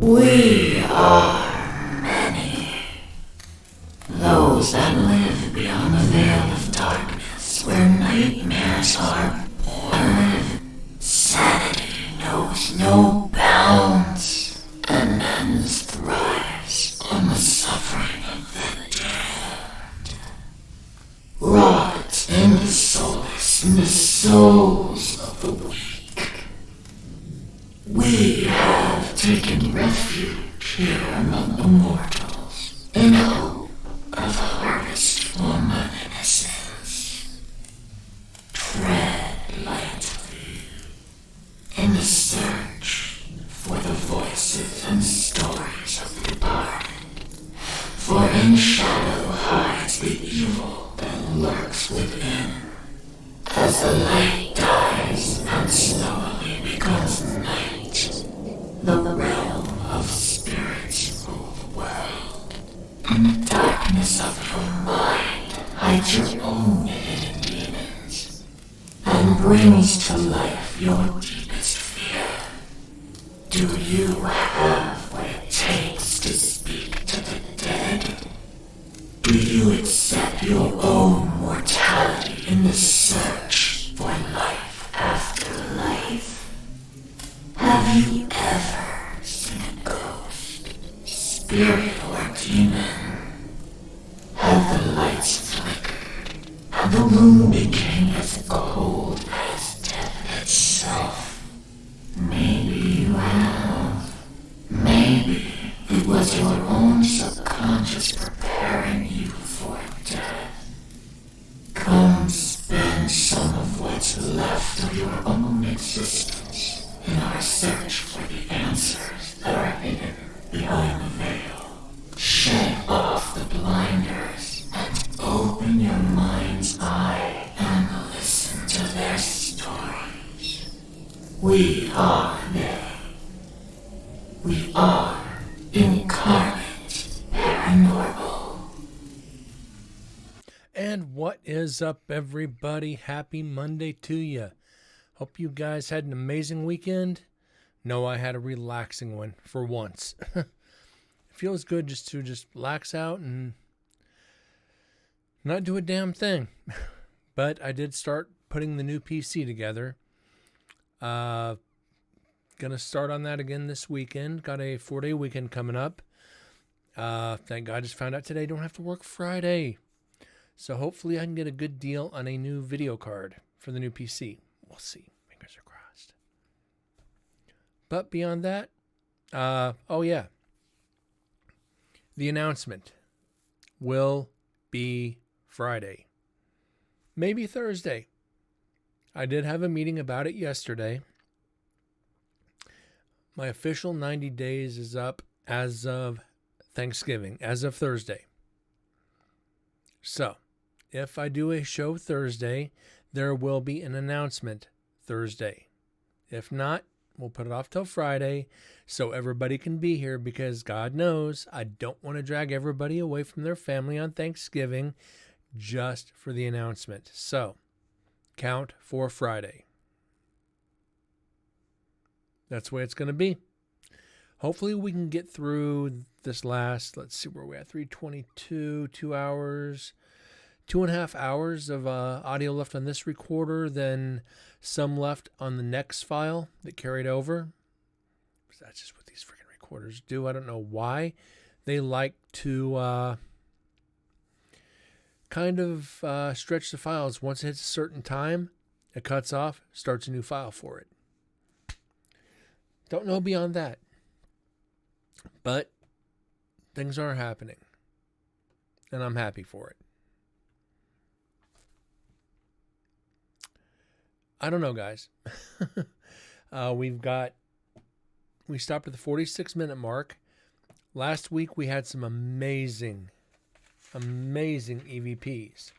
We are many. Those that live beyond the veil of darkness, where nightmares are born. Sanity knows no bounds, and men's thrives on the suffering of the dead. Rot in the solace in the souls of the weak. We have taken refuge here among the mortals, in hope of harvest for my innocence. Tread lightly in the search for the voices and stories of the departed, for in shadow hides the evil that lurks within. As the light dies and slowly becomes night, the realm of spirits rule the world. In the darkness of your mind hides your own hidden demons, and brings to life your deepest fear. Do you have what it takes to speak to the dead? Do you accept your own mortality in the search for life after life? Have you ever seen a ghost, spirit, or demon? Have the lights flickered, and the room became as cold as death itself? Maybe you have. Maybe it was your own subconscious preparing you for death. Come spend some of what's left of your own existence in our search for the answers that are hidden behind the veil. Shed off the blinders and open your mind's eye and listen to their stories. We are they. We are Incarnate Paranormal. And what is up, everybody? Happy Monday to you. Hope you guys had an amazing weekend. No, I had a relaxing one for once. It feels good just to relax out and not do a damn thing. But I did start putting the new PC together. Gonna start on that again this weekend. Got a 4-day weekend coming up. Thank God I just found out today I don't have to work Friday. So hopefully I can get a good deal on a new video card for the new PC. We'll see. Fingers are crossed. But beyond that, oh yeah. The announcement will be Friday. Maybe Thursday. I did have a meeting about it yesterday. My official 90 days is up as of Thanksgiving, as of Thursday. So, if I do a show Thursday, there will be an announcement Thursday. If not, we'll put it off till Friday so everybody can be here, because God knows I don't want to drag everybody away from their family on Thanksgiving just for the announcement. So, count for Friday. That's the way it's going to be. Hopefully we can get through this last, let's see where we're at, 3:22, 2 hours, 2.5 hours of audio left on this recorder, then some left on the next file that carried over. That's just what these freaking recorders do. I don't know why. They like to kind of stretch the files. Once it hits a certain time, it cuts off, starts a new file for it. Don't know beyond that. But things are happening. And I'm happy for it. I don't know, guys. We stopped at the 46-minute mark. Last week we had some amazing EVPs.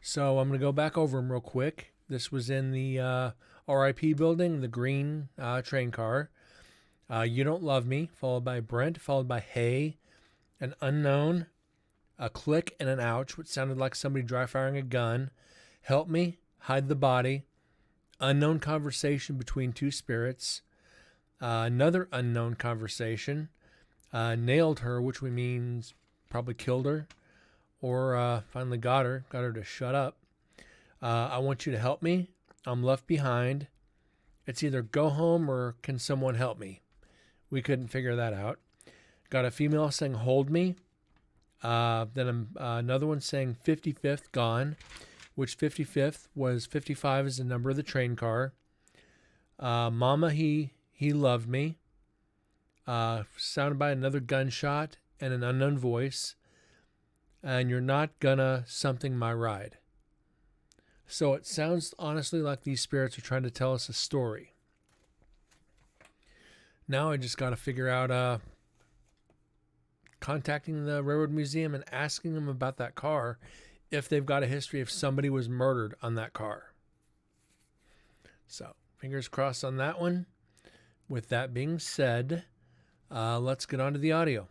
So I'm going to go back over them real quick. This was in the RIP building, the green train car. You Don't Love Me, followed by Brent, followed by Hey, an Unknown, a Click, and an Ouch, which sounded like somebody dry firing a gun. Help Me, Hide the Body, Unknown Conversation Between Two Spirits, Another unknown conversation nailed her, which means probably killed her, or finally got her to shut up. I want you to help me. I'm left behind. It's either go home or can someone help me? We couldn't figure that out. Got a female saying hold me. Then another one saying 55th gone, which 55th was 55 is the number of the train car. Mama, he loved me. Sounded by another gunshot and an unknown voice. And you're not gonna something my ride. So it sounds honestly like these spirits are trying to tell us a story. Now I just got to figure out contacting the Railroad Museum and asking them about that car if they've got a history if somebody was murdered on that car. So fingers crossed on that one. With that being said, let's get on to the audio.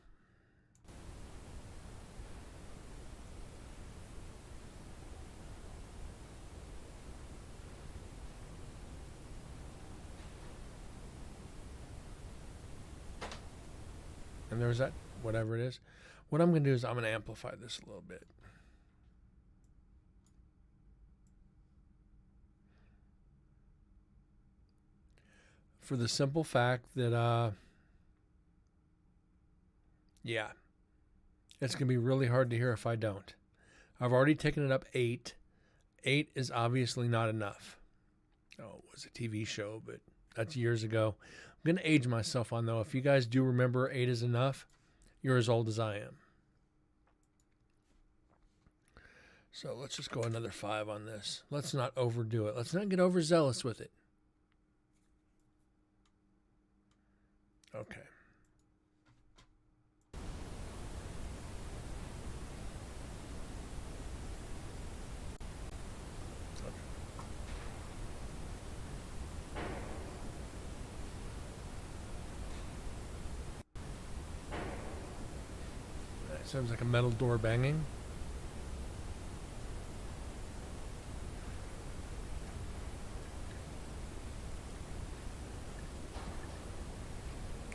And there's that, whatever it is. What I'm going to do is I'm going to amplify this a little bit. For the simple fact that, yeah, it's going to be really hard to hear if I don't. I've already taken it up 8. 8 is obviously not enough. Oh, it was a TV show, but that's years ago. I'm going to age myself on, though. If you guys do remember 8 is enough, you're as old as I am. So let's just go another 5 on this. Let's not overdo it. Let's not get overzealous with it. Okay. Sounds like a metal door banging.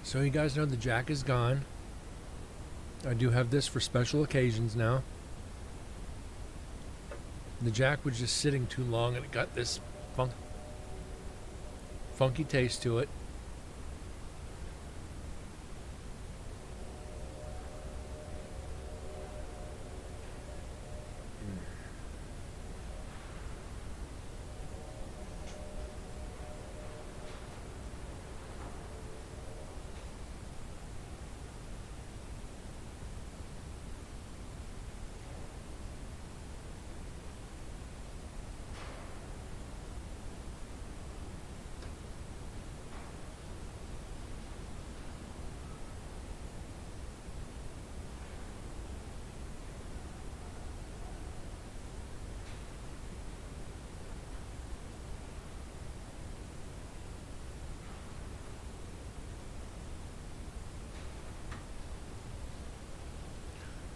So you guys know the jack is gone. I do have this for special occasions now. The jack was just sitting too long and it got this funky taste to it.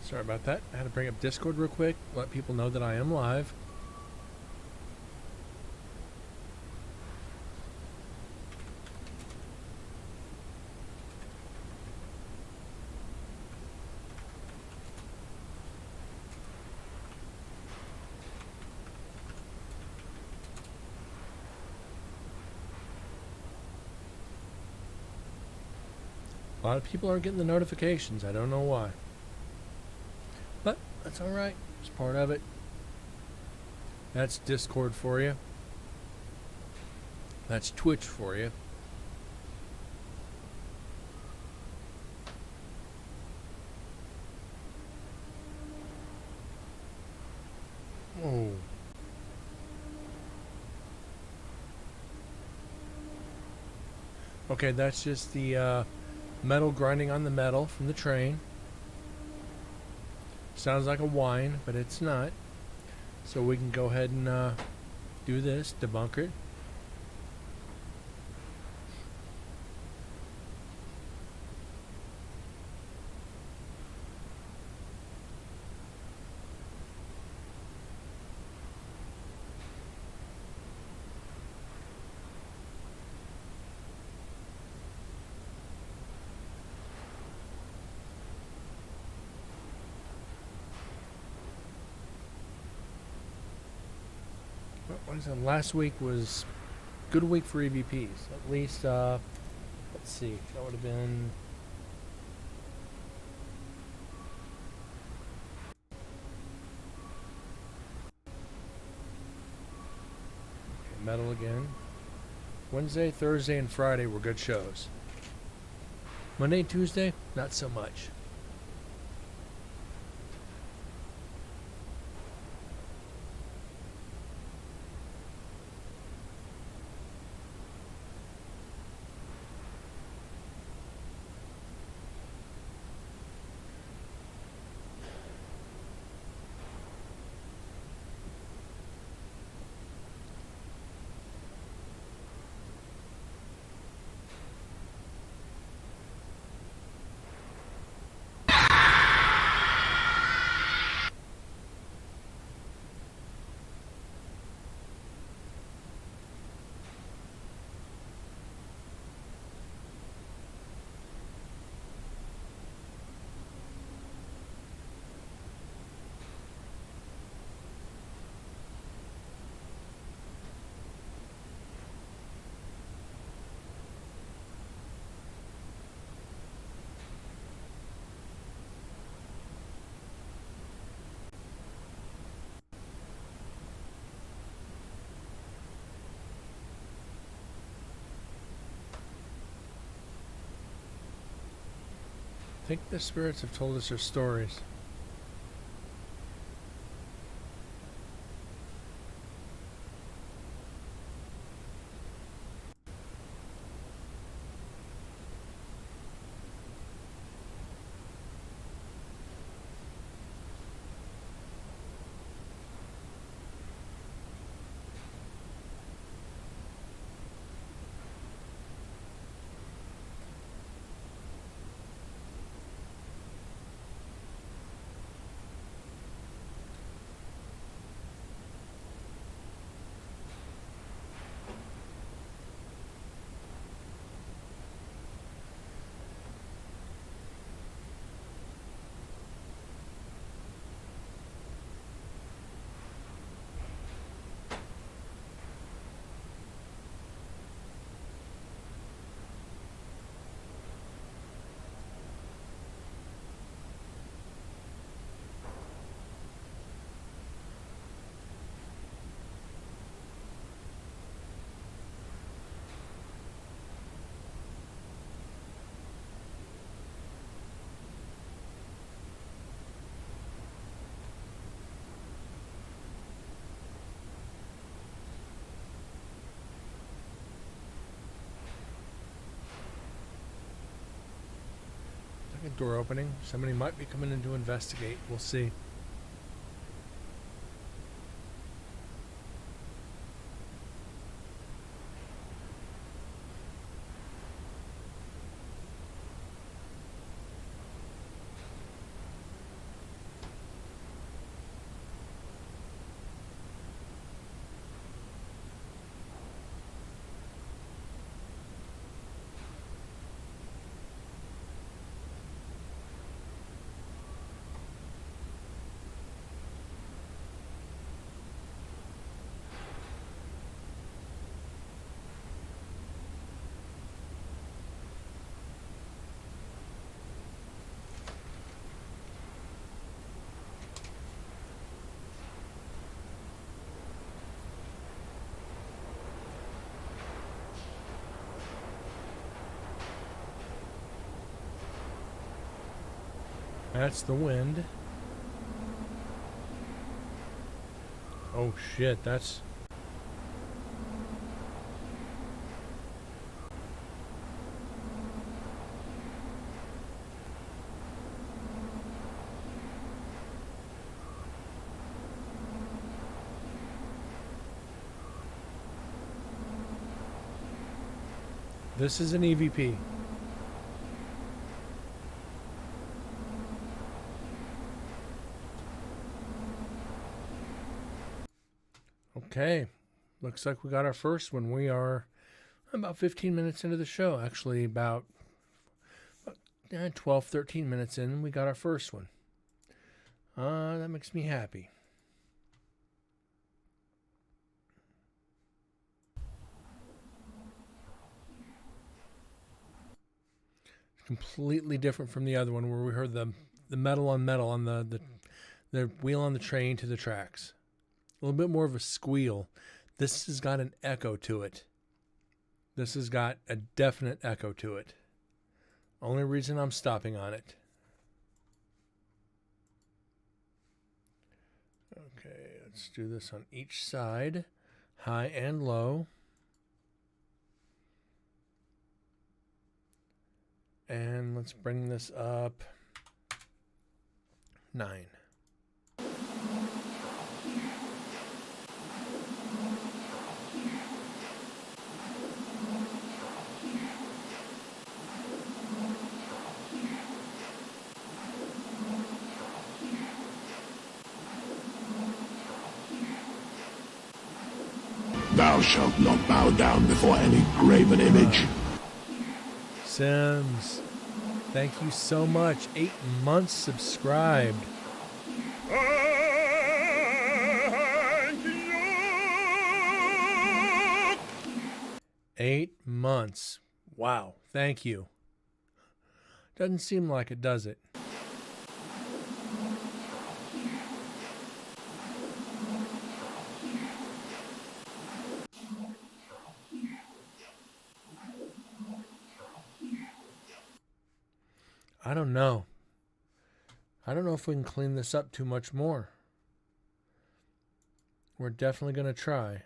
Sorry about that. I had to bring up Discord real quick, let people know that I am live. A lot of people aren't getting the notifications. I don't know why. But that's all right. It's part of it. That's Discord for you. That's Twitch for you. Oh. Okay, that's just the metal grinding on the metal from the train. Sounds like a whine, but it's not. So we can go ahead and do this, debunk it. Like I said, last week was good week for EVPs. At least, let's see, that would have been. Okay, Metal again. Wednesday, Thursday, and Friday were good shows. Monday and Tuesday, not so much. I think the spirits have told us their stories. Second door opening. Somebody might be coming in to investigate. We'll see. That's the wind. Oh shit, that's... This is an EVP. Okay, looks like we got our first one. We are about 15 minutes into the show. Actually, about 12, 13 minutes in, we got our first one. That makes me happy. completely different from the other one where we heard the metal on metal on the wheel on the train to the tracks. A little bit more of a squeal. This has got an echo to it. This has got a definite echo to it. Only reason I'm stopping on it. Okay, let's do this on each side, high and low. And let's bring this up 9. Thou shalt not bow down before any graven image. Sims, thank you so much. 8 months subscribed. 8 months. Wow, thank you. Doesn't seem like it, does it? I don't know. I don't know if we can clean this up too much more. We're definitely going to try.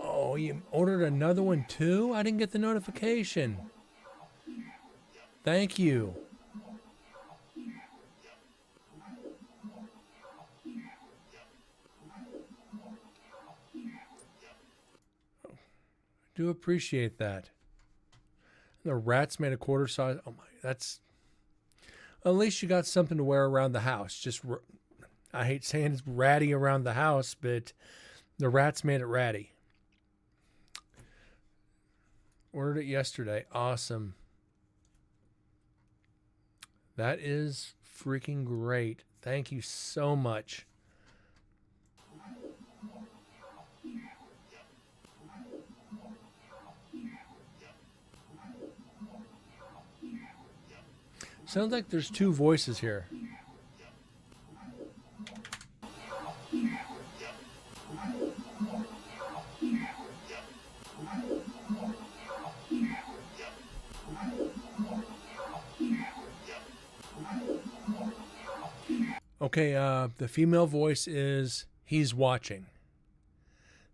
Oh, you ordered another one too? I didn't get the notification. Thank you. Do appreciate that. The rats made a quarter size. Oh my, that's. At least you got something to wear around the house. Just, I hate saying it's ratty around the house, but the rats made it ratty. Ordered it yesterday. Awesome. That is freaking great. Thank you so much. Sounds like there's 2 voices here. Okay, the female voice is he's watching.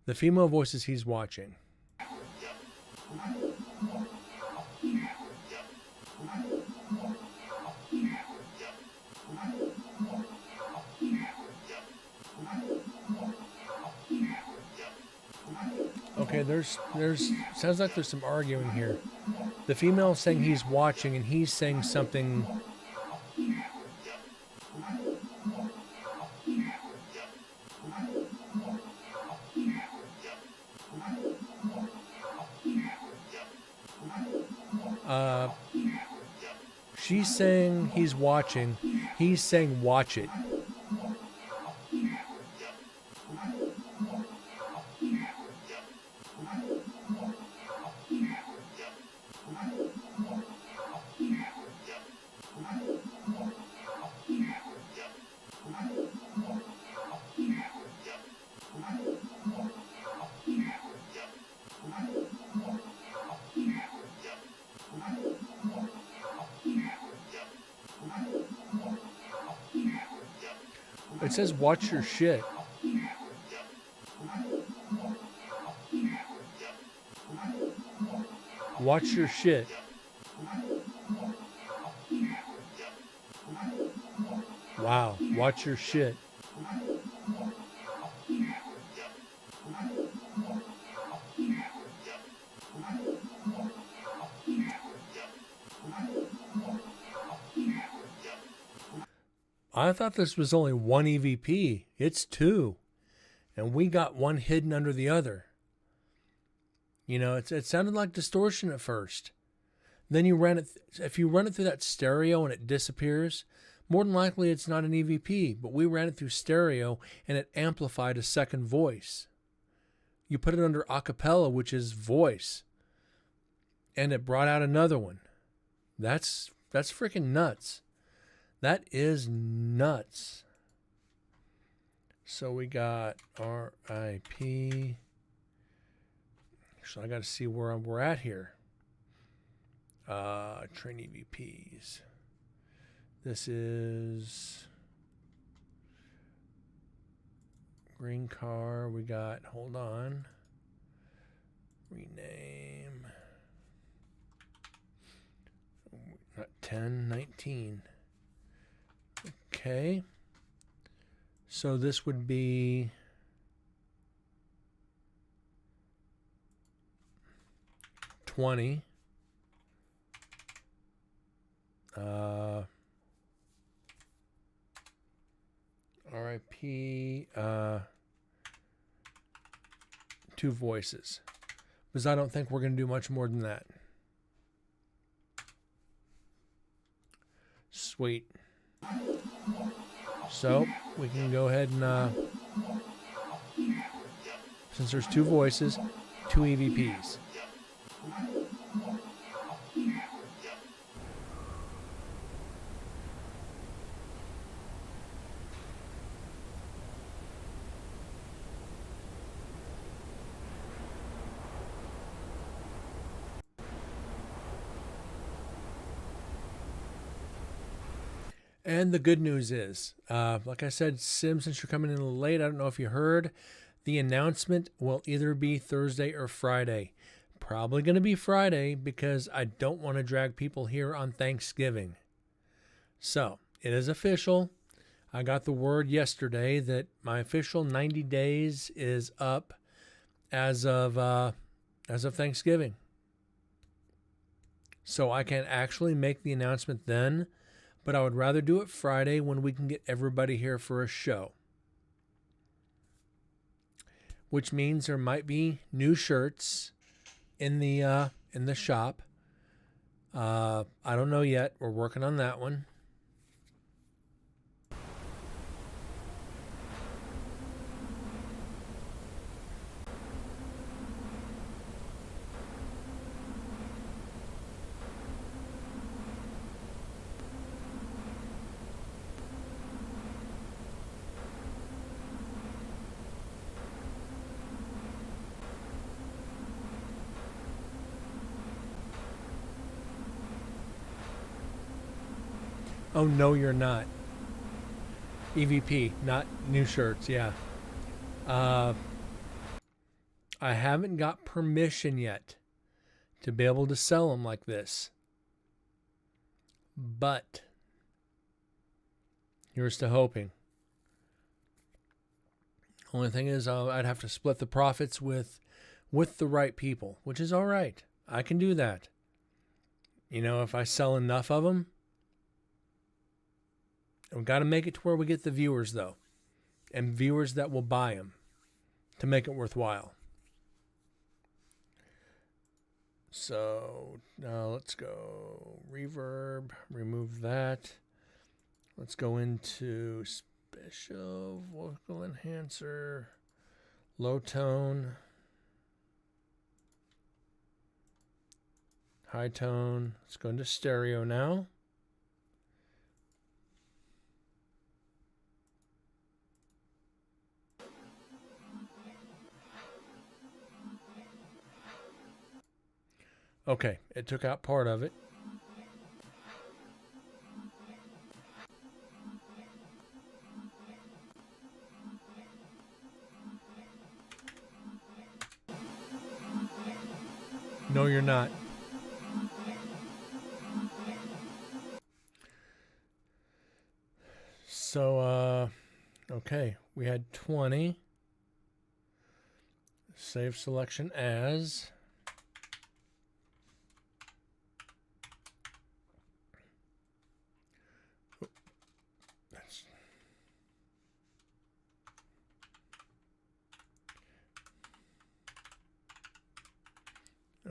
The female voice is he's watching. Okay, there's sounds like there's some arguing here. The female is saying he's watching and he's saying something. She's saying he's watching. He's saying watch it. It says watch your shit. Watch your shit. Wow, watch your shit. I thought this was only one EVP. It's two. And we got one hidden under the other. You know, it sounded like distortion at first. Then you ran it, if you run it through that stereo and it disappears, more than likely it's not an EVP, but we ran it through stereo and it amplified a second voice. You put it under acapella, which is voice, and it brought out another one. That's freaking nuts. That is nuts. So we got RIP. So I got to see where we're at here. Train EVPs. This is green car. We got, hold on. Rename. Not 10, 19. Okay. So this would be $20. RIP, two voices, because I don't think we're going to do much more than that. Sweet. So we can go ahead and, since there's two voices, two EVPs. And the good news is, like I said, Sim, since you're coming in a little late, I don't know if you heard, the announcement will either be Thursday or Friday. Probably going to be Friday because I don't want to drag people here on Thanksgiving. So, it is official. I got the word yesterday that my official 90 days is up as of Thanksgiving. So I can actually make the announcement then, but I would rather do it Friday when we can get everybody here for a show. Which means there might be new shirts in the shop. I don't know yet. We're working on that one. Oh, no, you're not. EVP, not new shirts, yeah. I haven't got permission yet to be able to sell them like this. But here's to hoping. Only thing is, I'd have to split the profits with the right people, which is all right. I can do that. You know, if I sell enough of them. We've got to make it to where we get the viewers, though. And viewers that will buy them to make it worthwhile. So now let's go reverb, remove that. Let's go into special vocal enhancer, low tone, high tone. Let's go into stereo now. Okay, it took out part of it. No, you're not. So, okay, we had 20. Save selection as.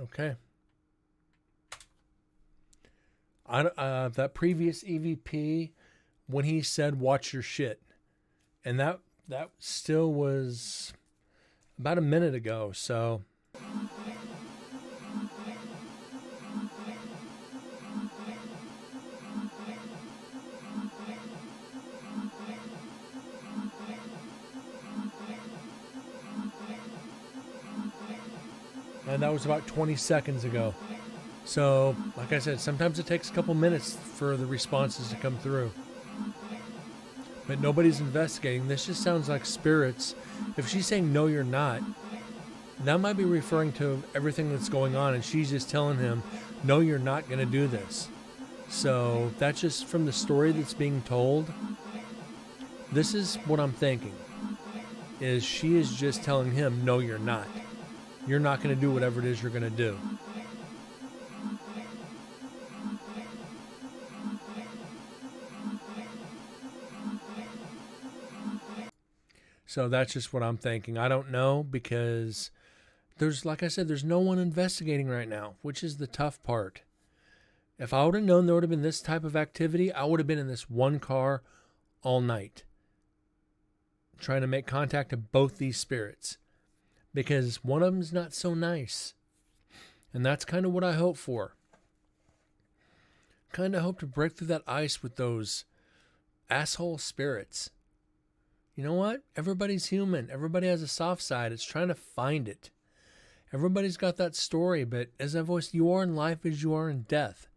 Okay. That previous EVP, when he said "watch your shit," and that still was about a minute ago. So and that was about 20 seconds ago. So, like I said, sometimes it takes a couple minutes for the responses to come through. But nobody's investigating. This just sounds like spirits. If she's saying, no, you're not, that might be referring to everything that's going on, and she's just telling him, no, you're not going to do this. So, that's just from the story that's being told. This is what I'm thinking, is she is just telling him, no, you're not. You're not going to do whatever it is you're going to do. So that's just what I'm thinking. I don't know, because there's, like I said, there's no one investigating right now, which is the tough part. If I would have known there would have been this type of activity, I would have been in this one car all night, trying to make contact to both these spirits, because one of them's not so nice. And that's kind of what I hope for. Kind of hope to break through that ice with those asshole spirits. You know what? Everybody's human. Everybody has a soft side. It's trying to find it. Everybody's got that story, but as I've voiced, you are in life as you are in death.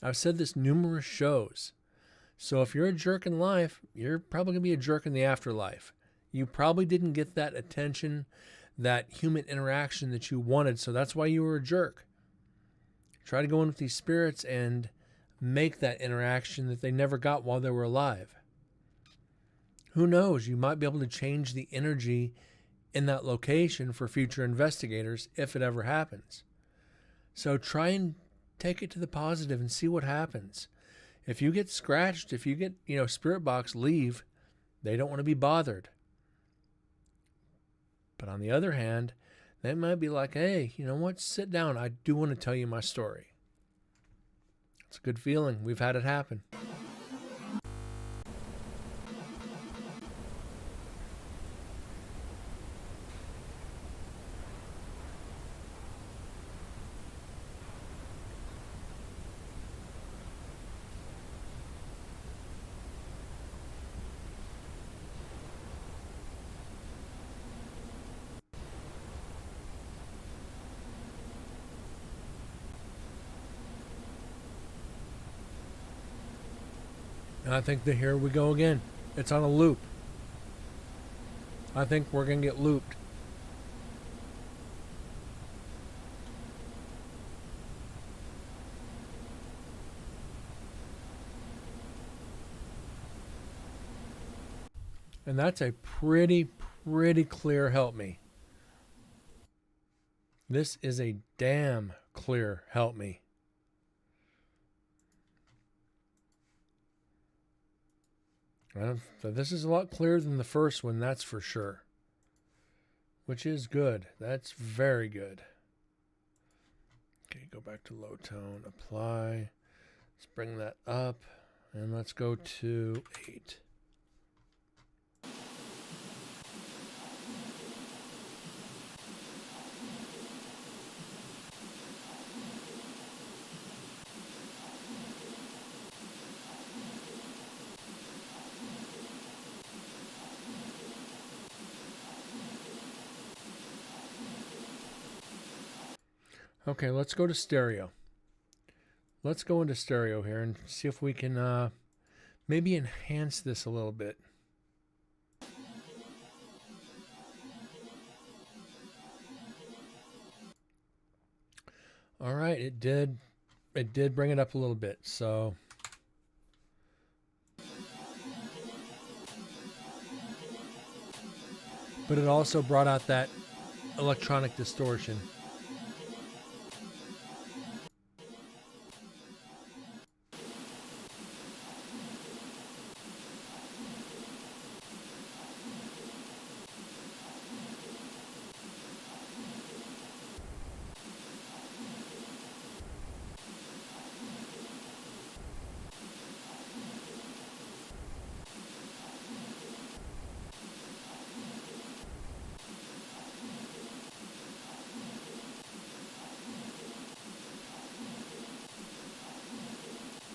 I've said this numerous shows. So if you're a jerk in life, you're probably going to be a jerk in the afterlife. You probably didn't get that attention, that human interaction that you wanted, so that's why you were a jerk. Try to go in with these spirits and make that interaction that they never got while they were alive. Who knows? You might be able to change the energy in that location for future investigators if it ever happens. So try and take it to the positive and see what happens. If you get scratched, if you get, spirit box, leave. They don't want to be bothered. But on the other hand, they might be like, hey, you know what? Sit down. I do want to tell you my story. It's a good feeling. We've had it happen. And I think that here we go again. It's on a loop. I think we're going to get looped. And that's a pretty clear help me. This is a damn clear help me. So this is a lot clearer than the first one, that's for sure. Which is good. That's very good. Okay, go back to low tone, apply. Let's bring that up, and let's go to 8. Okay, let's go to stereo. Let's go into stereo here and see if we can maybe enhance this a little bit. All right, it did bring it up a little bit, so but it also brought out that electronic distortion.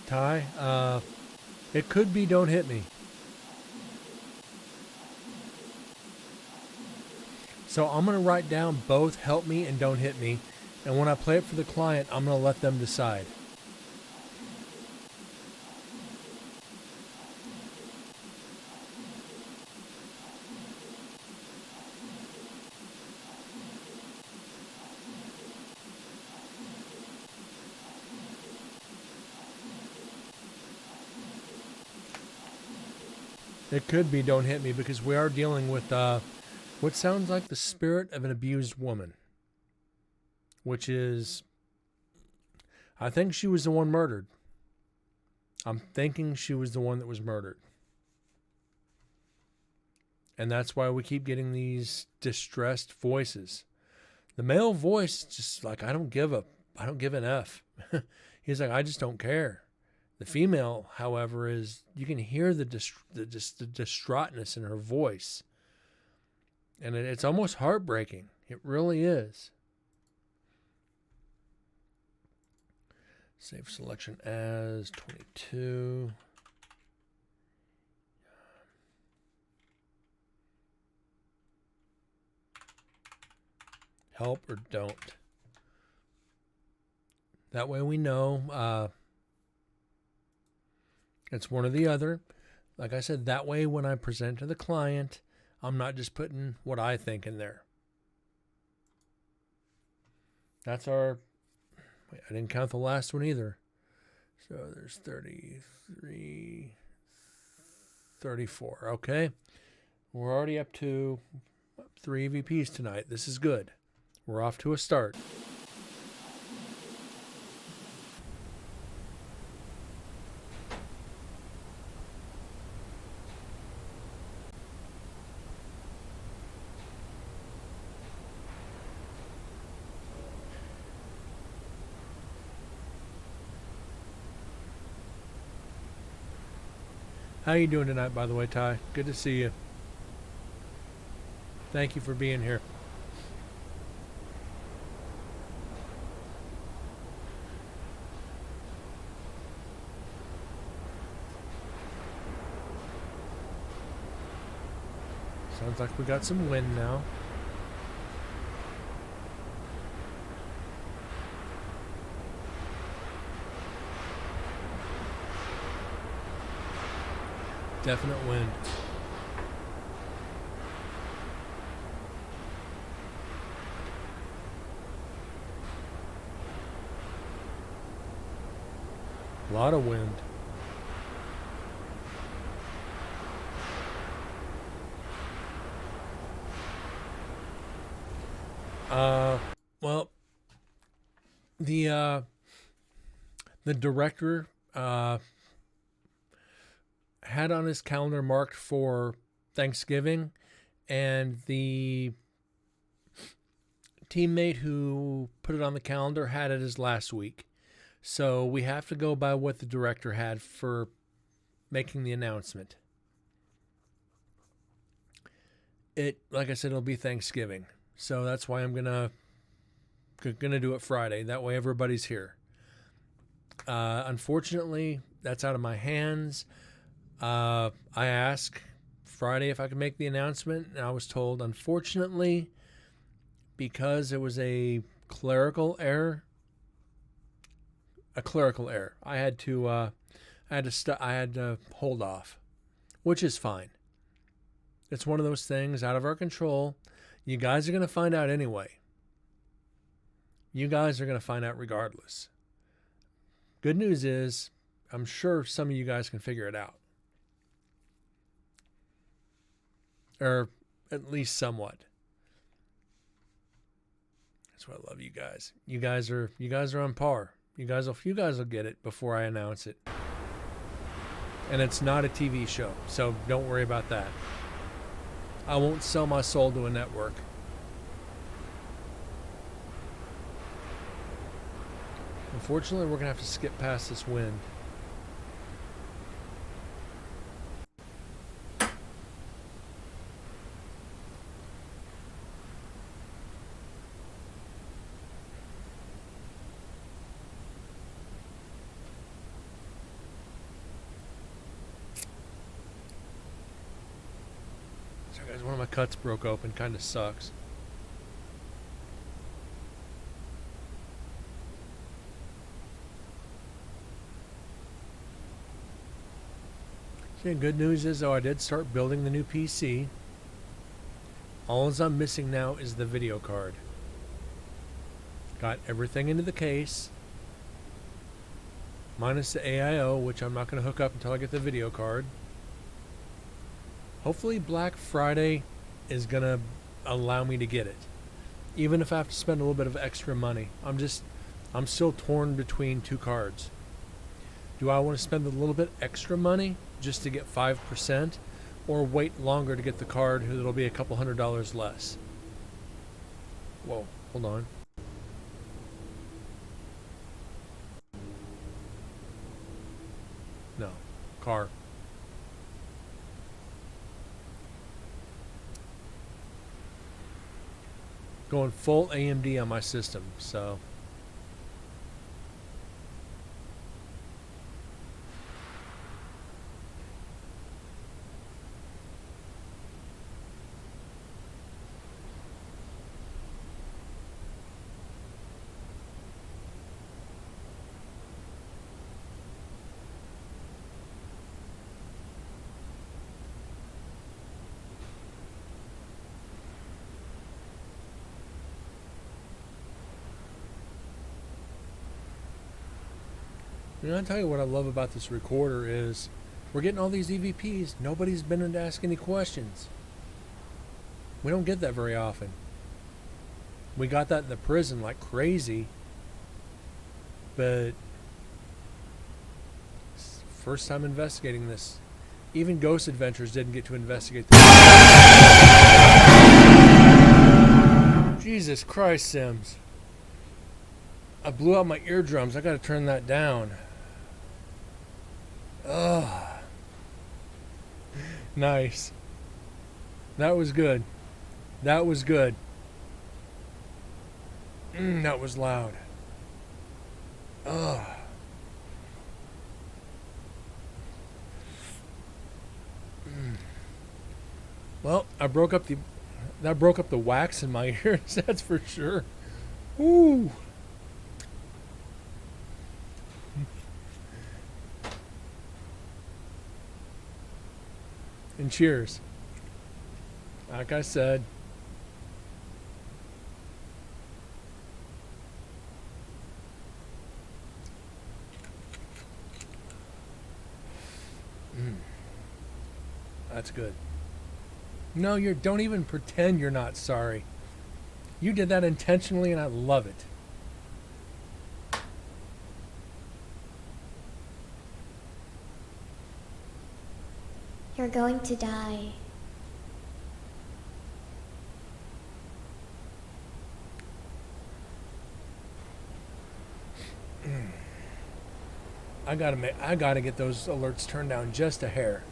Ty. It could be Don't Hit Me. So I'm going to write down both Help Me and Don't Hit Me. And when I play it for the client, I'm going to let them decide. It could be Don't Hit Me because we are dealing with what sounds like the spirit of an abused woman. Which is, I think she was the one murdered. I'm thinking she was the one that was murdered. And that's why we keep getting these distressed voices. The male voice is just like, I don't give an F. He's like, I just don't care. The female, however, is you can hear the distraughtness in her voice. And it's almost heartbreaking. It really is. Save selection as 22. Help or don't. That way we know it's one or the other. Like I said, that way when I present to the client, I'm not just putting what I think in there. That's our... Wait, I didn't count the last one either. So there's 33, 34. Okay. We're already up to 3 EVPs tonight. This is good. We're off to a start. How you doing tonight, by the way, Ty? Good to see you. Thank you for being here. Sounds like we got some wind now. Definite wind. A lot of wind. Well, the director had on his calendar marked for Thanksgiving, and the teammate who put it on the calendar had it as last week. So we have to go by what the director had for making the announcement. Like I said, it'll be Thanksgiving. So that's why I'm gonna do it Friday. That way everybody's here. Unfortunately, that's out of my hands. I asked Friday if I could make the announcement, and I was told, unfortunately, because it was a clerical error, I had to hold off, which is fine. It's one of those things out of our control. You guys are going to find out anyway. You guys are going to find out regardless. Good news is, I'm sure some of you guys can figure it out. Or at least somewhat. That's why I love you guys. You guys are on par. You guys will get it before I announce it. And it's not a TV show, so don't worry about that. I won't sell my soul to a network. Unfortunately, we're going to have to skip past this wind. Guys, one of my cuts broke open. Kind of sucks. See, good news is, though, I did start building the new PC. All I'm missing now is the video card. Got everything into the case. Minus the AIO, which I'm not going to hook up until I get the video card. Hopefully Black Friday is going to allow me to get it. Even if I have to spend a little bit of extra money. I'm still torn between two cards. Do I want to spend a little bit extra money just to get 5%? Or wait longer to get the card that'll be a couple $100 less? Whoa, hold on. No, car. Going full AMD on my system, so. You know, I'll tell you what I love about this recorder is we're getting all these EVPs. Nobody's been in to ask any questions. We don't get that very often. We got that in the prison like crazy. But first time investigating this. Even Ghost Adventures didn't get to investigate this. Jesus Christ, Sims. I blew out my eardrums. I gotta turn that down. Ugh. Nice. That was good. That was good. That was loud. Ugh. Well, that broke up the wax in my ears, that's for sure. Ooh. And cheers. Like I said. That's good. No, don't even pretend you're not sorry. You did that intentionally and I love it. You're going to die. I gotta get those alerts turned down just a hair.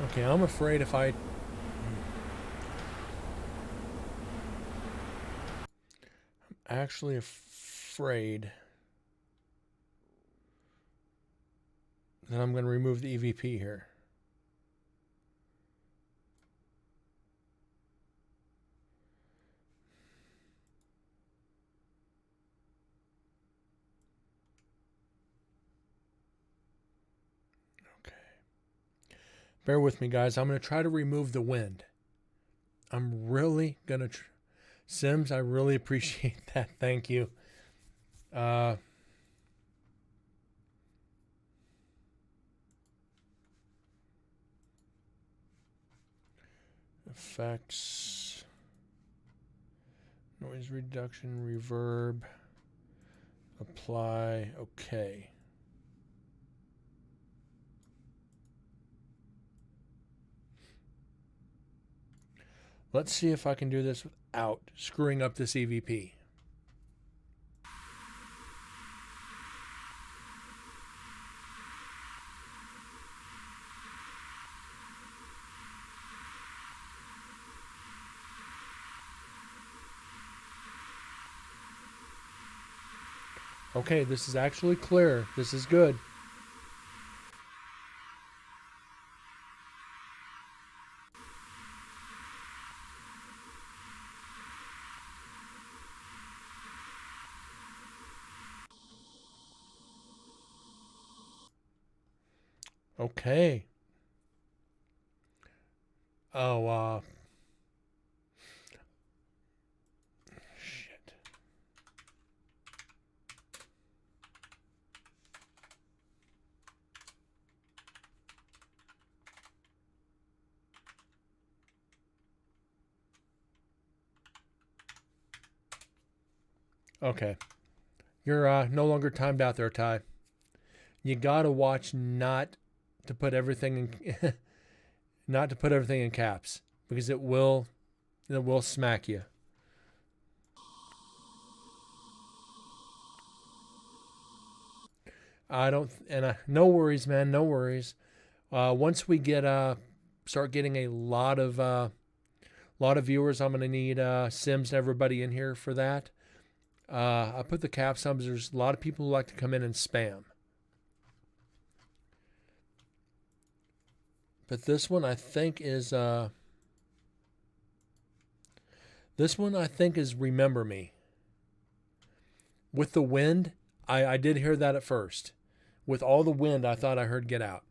Okay, I'm afraid if I'm actually afraid that I'm going to remove the EVP here. Bear with me, guys. I'm going to try to remove the wind. I'm really going to... Sims, I really appreciate that. Thank you. Effects, noise reduction, reverb, apply, okay. Let's see if I can do this without screwing up this EVP. Okay, this is actually clear. This is good. Okay. Oh, shit. Okay. You're no longer timed out there, Ty. You gotta watch not to put everything in not to put everything in caps, because it will smack you. I don't, and no worries, man, no worries. Once we get start getting a lot of viewers, I'm gonna need Sims and everybody in here for that. I put the caps on because there's a lot of people who like to come in and spam. But this one I think is Remember Me. With the wind, I did hear that at first. With all the wind, I thought I heard Get Out.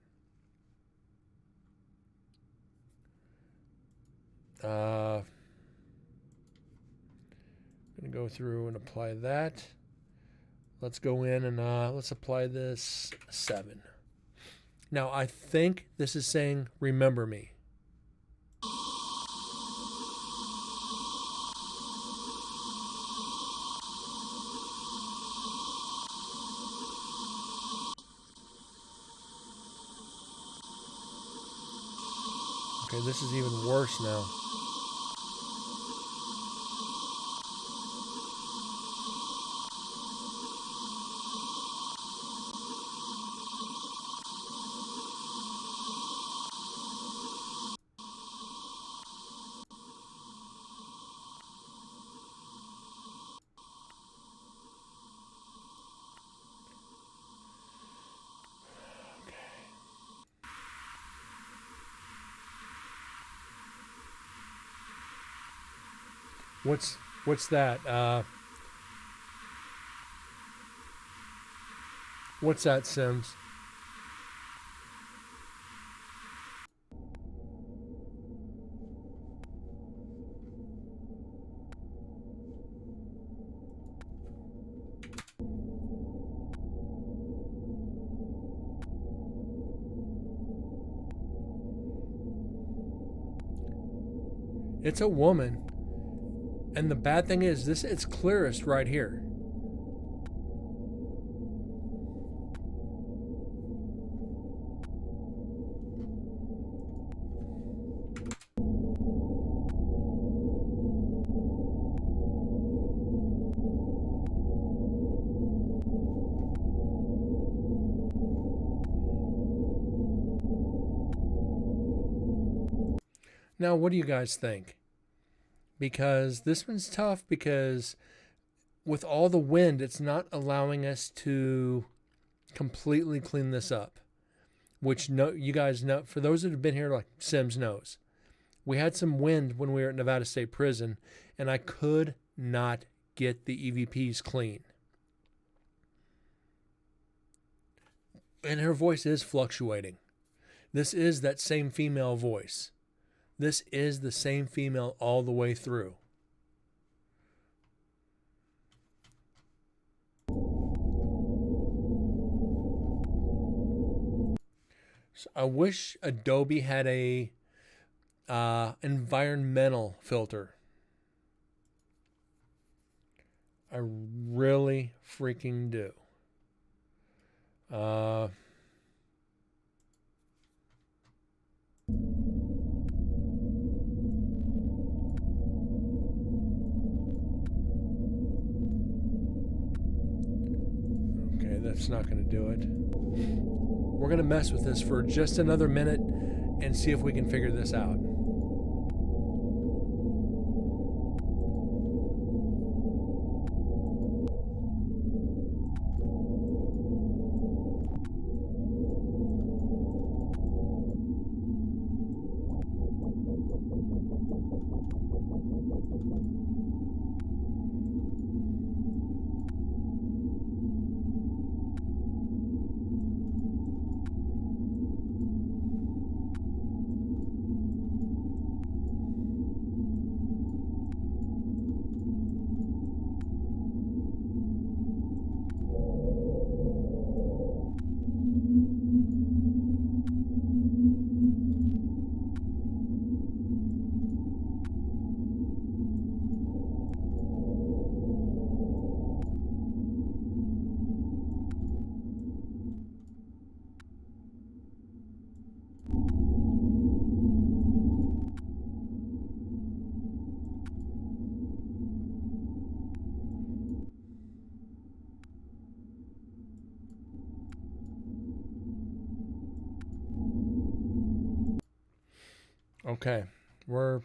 I'm going to go through and apply that. Let's go in and let's apply this 7. Now, I think this is saying Remember Me. Okay, this is even worse now. What's that? What's that, Sims? It's a woman. And the bad thing is, it's clearest right here. Now, what do you guys think? Because this one's tough, because with all the wind, it's not allowing us to completely clean this up. Which you guys know, for those that have been here, like Sims knows, we had some wind when we were at Nevada State Prison, and I could not get the EVPs clean. And her voice is fluctuating. This is that same female voice. This is the same female all the way through. So I wish Adobe had a environmental filter. I really freaking do. Okay, that's not going to do it. We're going to mess with this for just another minute and see if we can figure this out. Okay, we're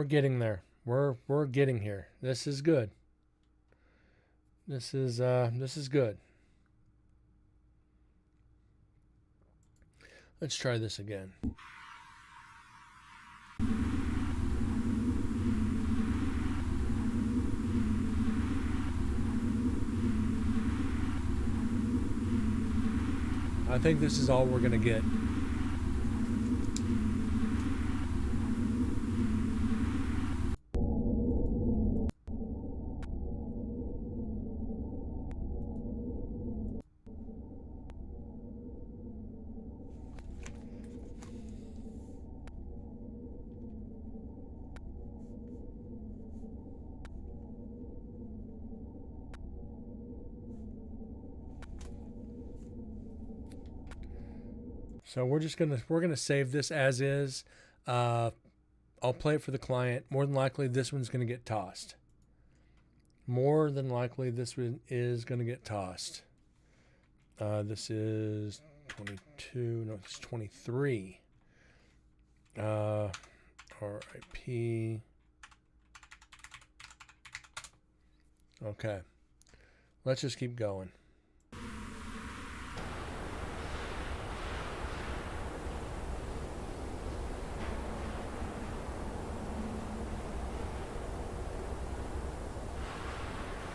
getting there. We're getting here. This is good. This is good. Let's try this again. I think this is all we're gonna get. So we're gonna save this as is. I'll play it for the client. More than likely, this one's gonna get tossed. More than likely, this one is gonna get tossed. This is 22. No, it's 23. RIP. Okay. Let's just keep going.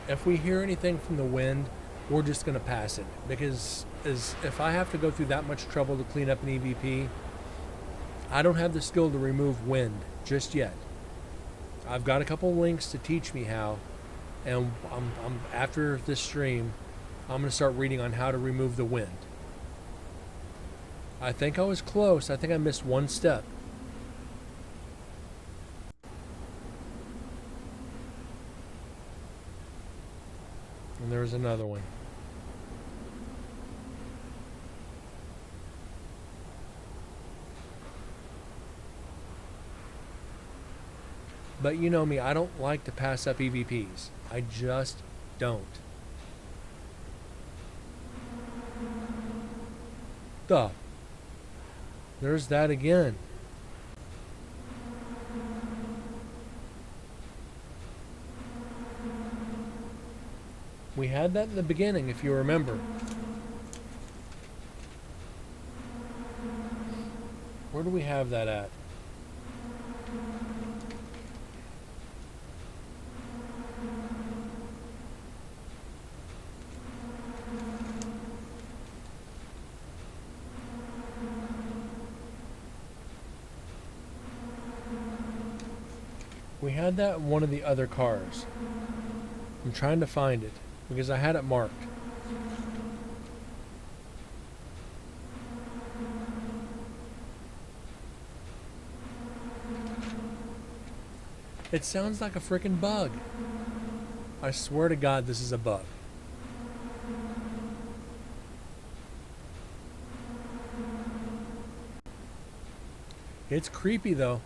If we hear anything from the wind, we're just going to pass it, because if I have to go through that much trouble to clean up an EVP, I don't have the skill to remove wind just yet. I've got a couple links to teach me how, and I'm after this stream, I'm going to start reading on how to remove the wind. I think I was close. I think I missed one step. And there's another one. But you know me, I don't like to pass up EVPs. I just don't. Duh. There's that again. We had that in the beginning, if you remember. Where do we have that at? We had that in one of the other cars. I'm trying to find it, because I had it marked. It sounds like a freaking bug. I swear to God, this is a bug. It's creepy though.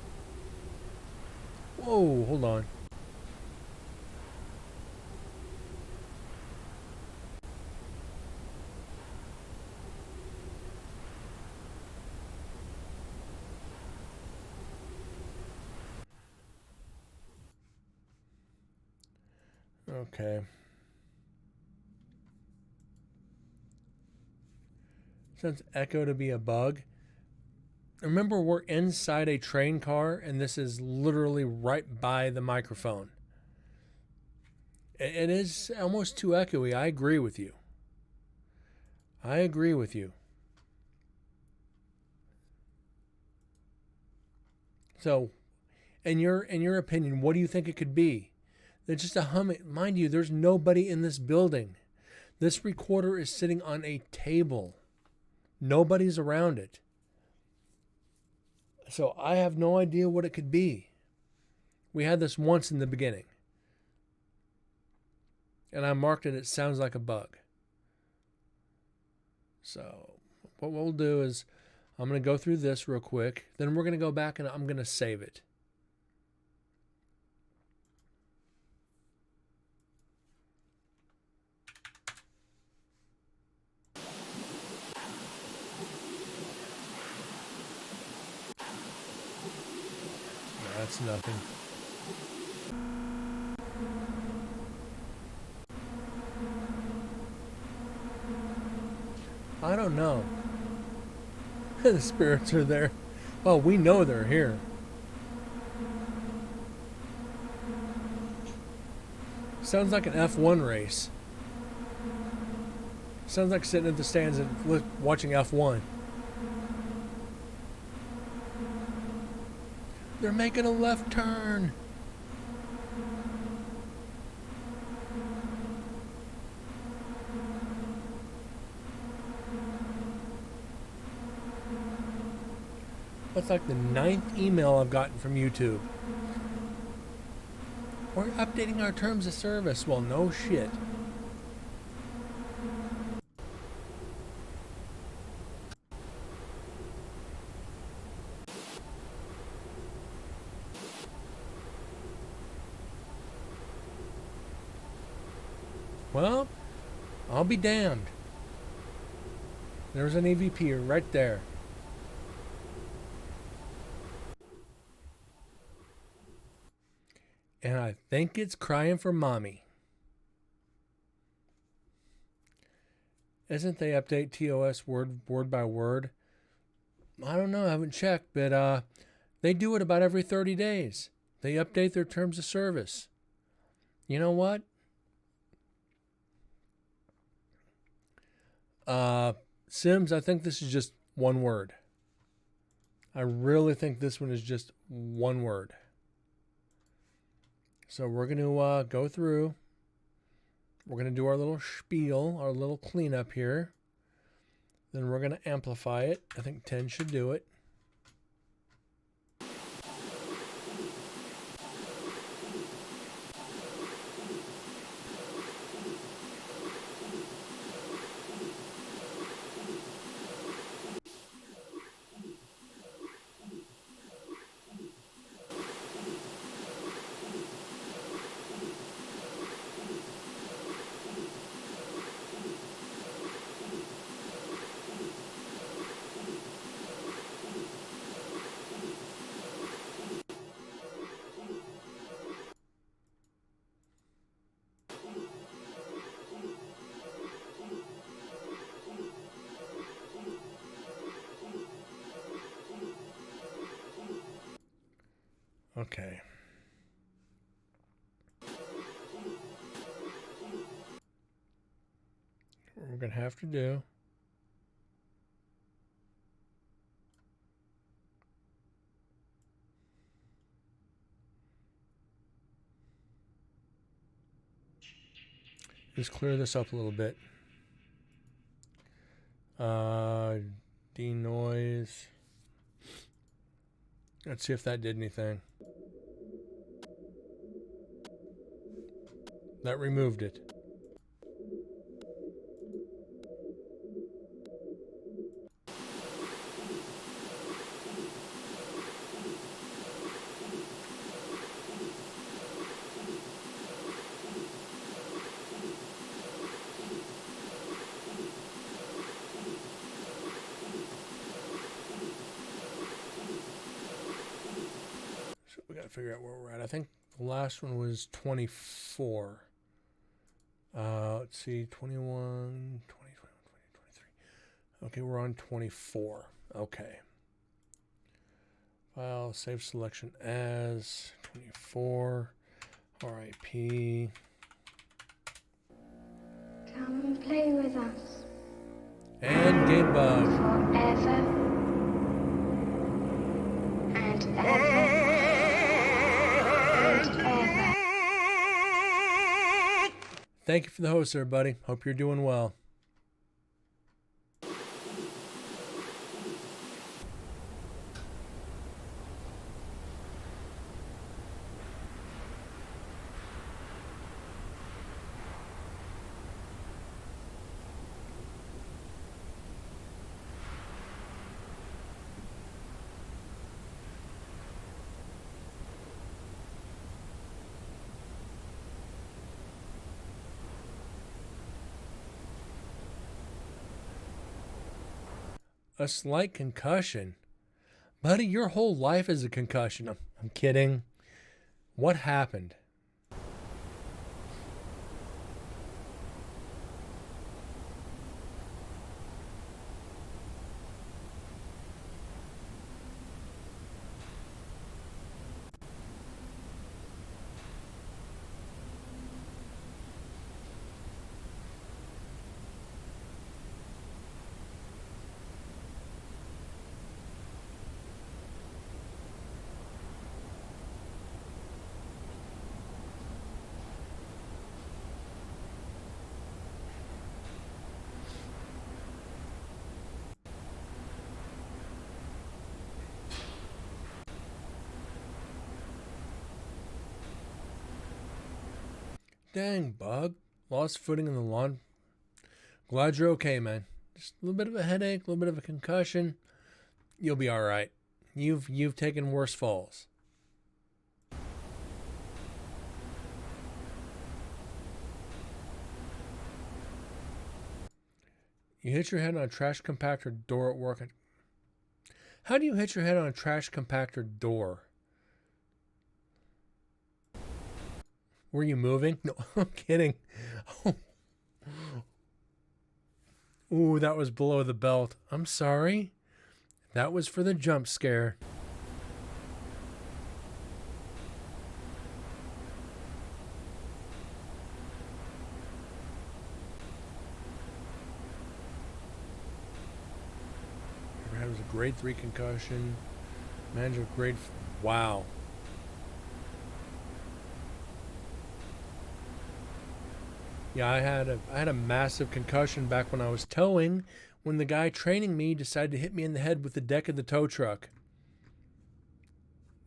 Whoa, hold on. Okay. Sounds echo to be a bug. Remember, we're inside a train car, and this is literally right by the microphone. It is almost too echoey. I agree with you. I agree with you. So, in your opinion, what do you think it could be? It's just a humming. Mind you, there's nobody in this building. This recorder is sitting on a table. Nobody's around it. So I have no idea what it could be. We had this once in the beginning. And I marked it, it sounds like a bug. So what we'll do is I'm going to go through this real quick. Then we're going to go back and I'm going to save it. No, that's nothing. I don't know. The spirits are there. Well, we know they're here. Sounds like an F1 race. Sounds like sitting at the stands and watching F1. They're making a left turn. That's like the 9th email I've gotten from YouTube. We're updating our terms of service. Well, no shit. Well, I'll be damned. There's an EVP right there. And I think it's crying for mommy. Isn't they update TOS word by word? I don't know, I haven't checked, but they do it about every 30 days. They update their terms of service. You know what? Sims, I think this is just one word. I really think this one is just one word. So we're going to go through. We're going to do our little spiel, our little cleanup here. Then we're going to amplify it. I think 10 should do it. Okay. What we're going to have to do is clear this up a little bit. Denoise. Let's see if that did anything. That removed it. So we got to figure out where we're at. I think the last one was 24. Let's see, 21, 20, 21, 23. Okay, we're on 24. Okay. File, save selection as 24. RIP. Come and play with us And game bug. forever and ever and ever. Thank you for the host there, buddy. Hope you're doing well. A slight concussion. Buddy, your whole life is a concussion. I'm kidding. What happened? Dang, bug. Lost footing in the lawn. Glad you're okay, man. Just a little bit of a headache, a little bit of a concussion. You'll be all right. You've taken worse falls. You hit your head on a trash compactor door at work. How do you hit your head on a trash compactor door? Were you moving? No, I'm kidding. Oh. Ooh, that was below the belt. I'm sorry. That was for the jump scare. Ever had was a grade 3 concussion. Manager of grade. Wow. Yeah, I had a massive concussion back when I was towing, when the guy training me decided to hit me in the head with the deck of the tow truck.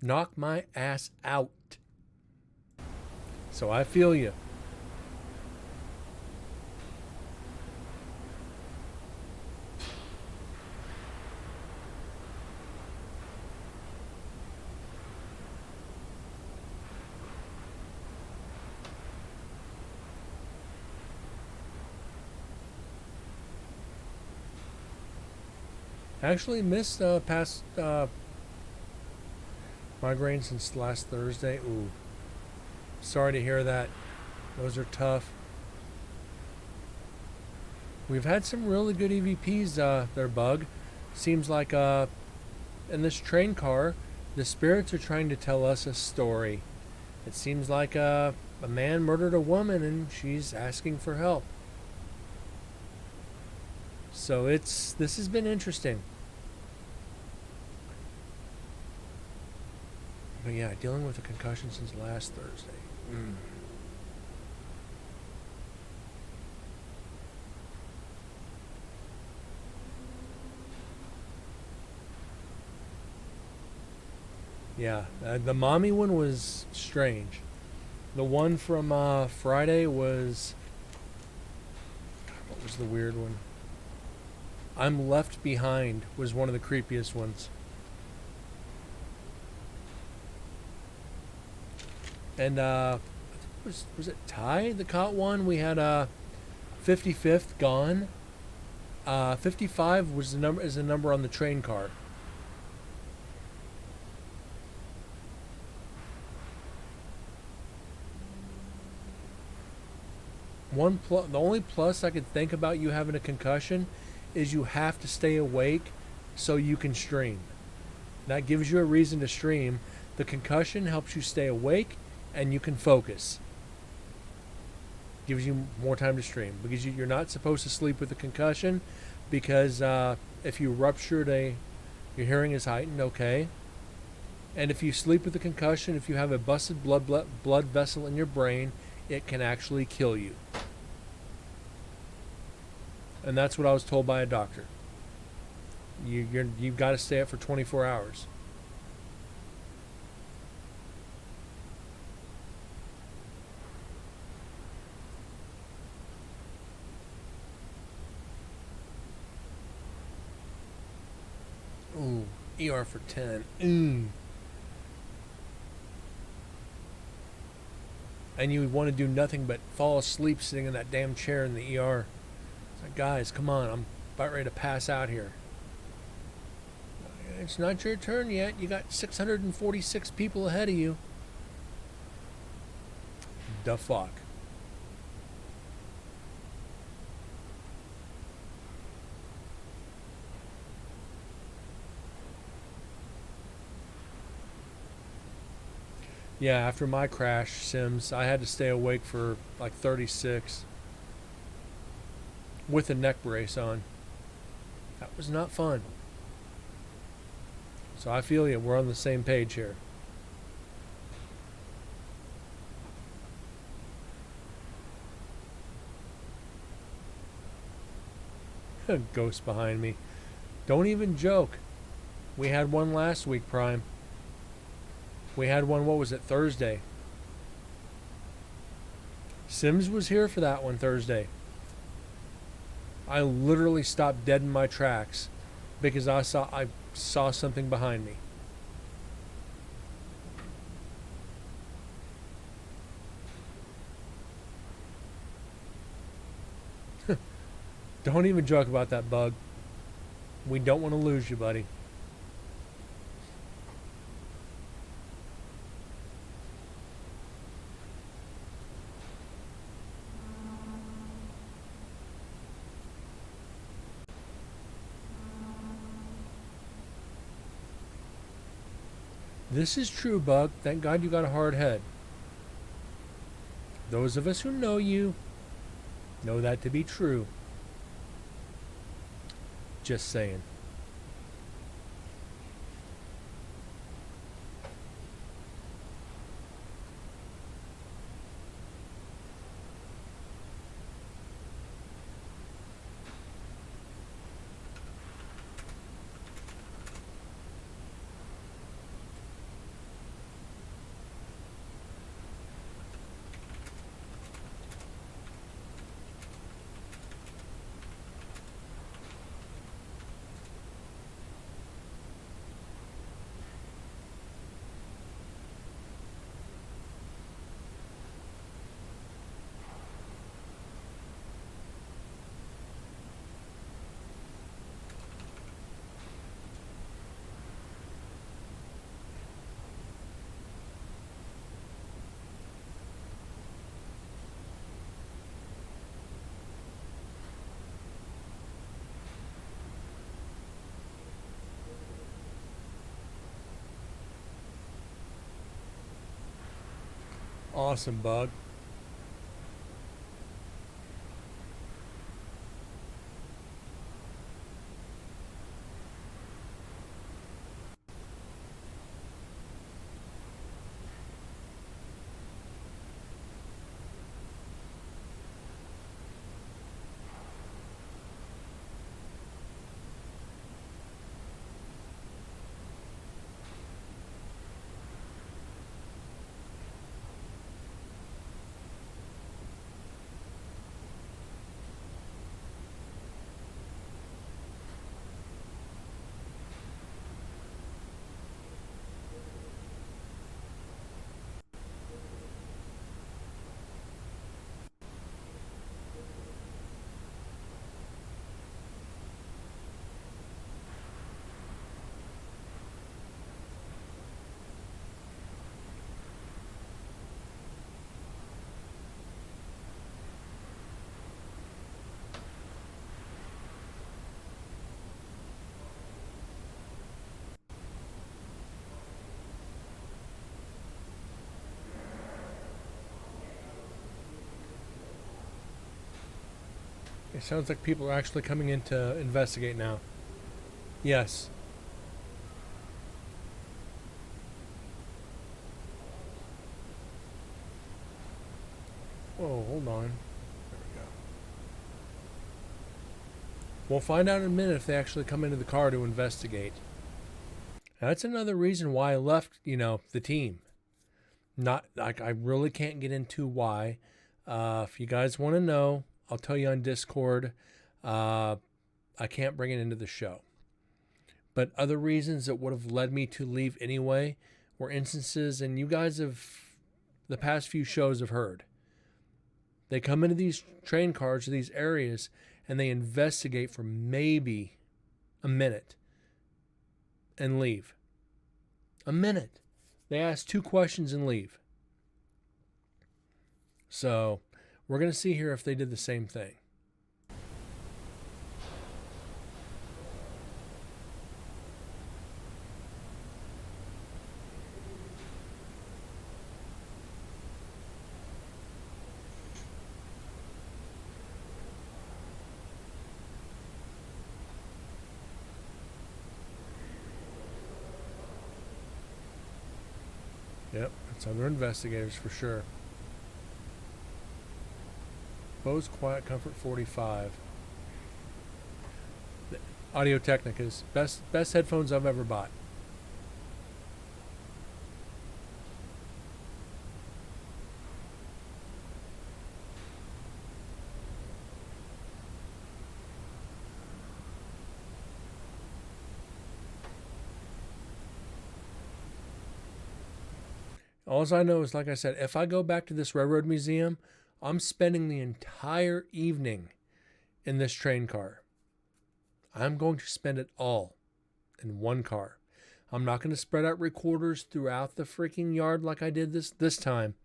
Knock my ass out. So I feel you. Actually missed past migraine since last Thursday. Ooh. Sorry to hear that. Those are tough. We've had some really good EVPs there, Bug. Seems like in this train car, the spirits are trying to tell us a story. It seems like a man murdered a woman and she's asking for help. So this has been interesting. But yeah, dealing with a concussion since last Thursday. Yeah, the mommy one was strange. The one from Friday was... What was the weird one? I'm Left Behind was one of the creepiest ones. And was it Ty that caught one? We had 55th gone. 55 was the number on the train car. The only plus I could think about you having a concussion is you have to stay awake so you can stream. That gives you a reason to stream. The concussion helps you stay awake and you can focus. Gives you more time to stream because you're not supposed to sleep with a concussion, because if you ruptured your hearing is heightened, okay. And if you sleep with a concussion, if you have a busted blood vessel in your brain, it can actually kill you. And that's what I was told by a doctor. You've got to stay up for 24 hours. Ooh, ER for 10. And you would want to do nothing but fall asleep sitting in that damn chair in the ER. It's like, guys, come on, I'm about ready to pass out here. It's not your turn yet. You got 646 people ahead of you. The fuck. Yeah, after my crash, Sims, I had to stay awake for like 36 with a neck brace on. That was not fun. So I feel you. We're on the same page here. Ghost behind me. Don't even joke. We had one last week, Prime. We had one, what was it, Thursday? Sims was here for that one Thursday. I literally stopped dead in my tracks because I saw something behind me. Don't even joke about that, Bug. We don't want to lose you, buddy. This is true, Bug. Thank God you got a hard head. Those of us who know you know that to be true. Just saying. Awesome, Bug. It sounds like people are actually coming in to investigate now. Yes. Oh, hold on. There we go. We'll find out in a minute if they actually come into the car to investigate. That's another reason why I left, the team. Not like I really can't get into why. If you guys want to know, I'll tell you on Discord. I can't bring it into the show. But other reasons that would have led me to leave anyway were instances, and you guys have, the past few shows have heard. They come into these train cars or these areas and they investigate for maybe a minute and leave. A minute. They ask 2 questions and leave. So we're going to see here if they did the same thing. Yep, it's other investigators for sure. Bose Quiet Comfort 45. Audio Technica's best headphones I've ever bought. All I know is, like I said, if I go back to this railroad museum, I'm spending the entire evening in this train car. I'm going to spend it all in one car. I'm not going to spread out recorders throughout the freaking yard like I did this time,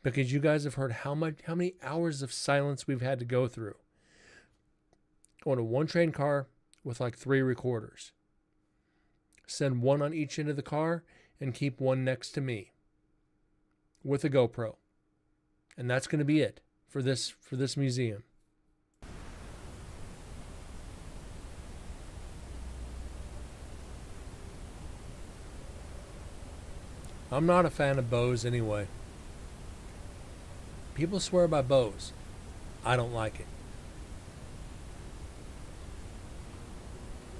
because you guys have heard how many hours of silence we've had to go through. Going to one train car with like 3 recorders. Send one on each end of the car and keep one next to me with a GoPro. And that's going to be it for this museum. I'm not a fan of Bose anyway. People swear by Bose. I don't like it.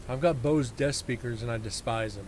I've got Bose desk speakers and I despise them.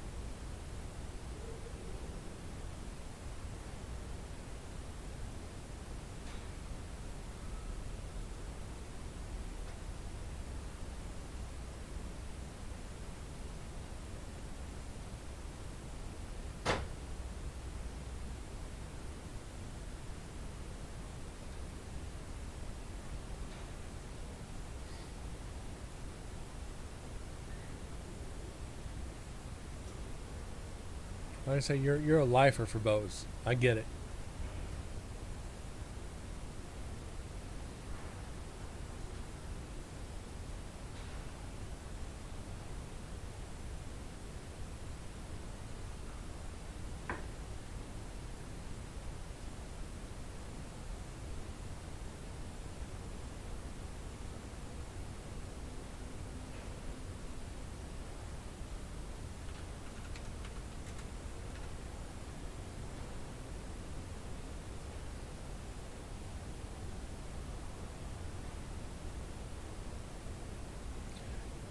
Like I say, you're a lifer for Bose. I get it.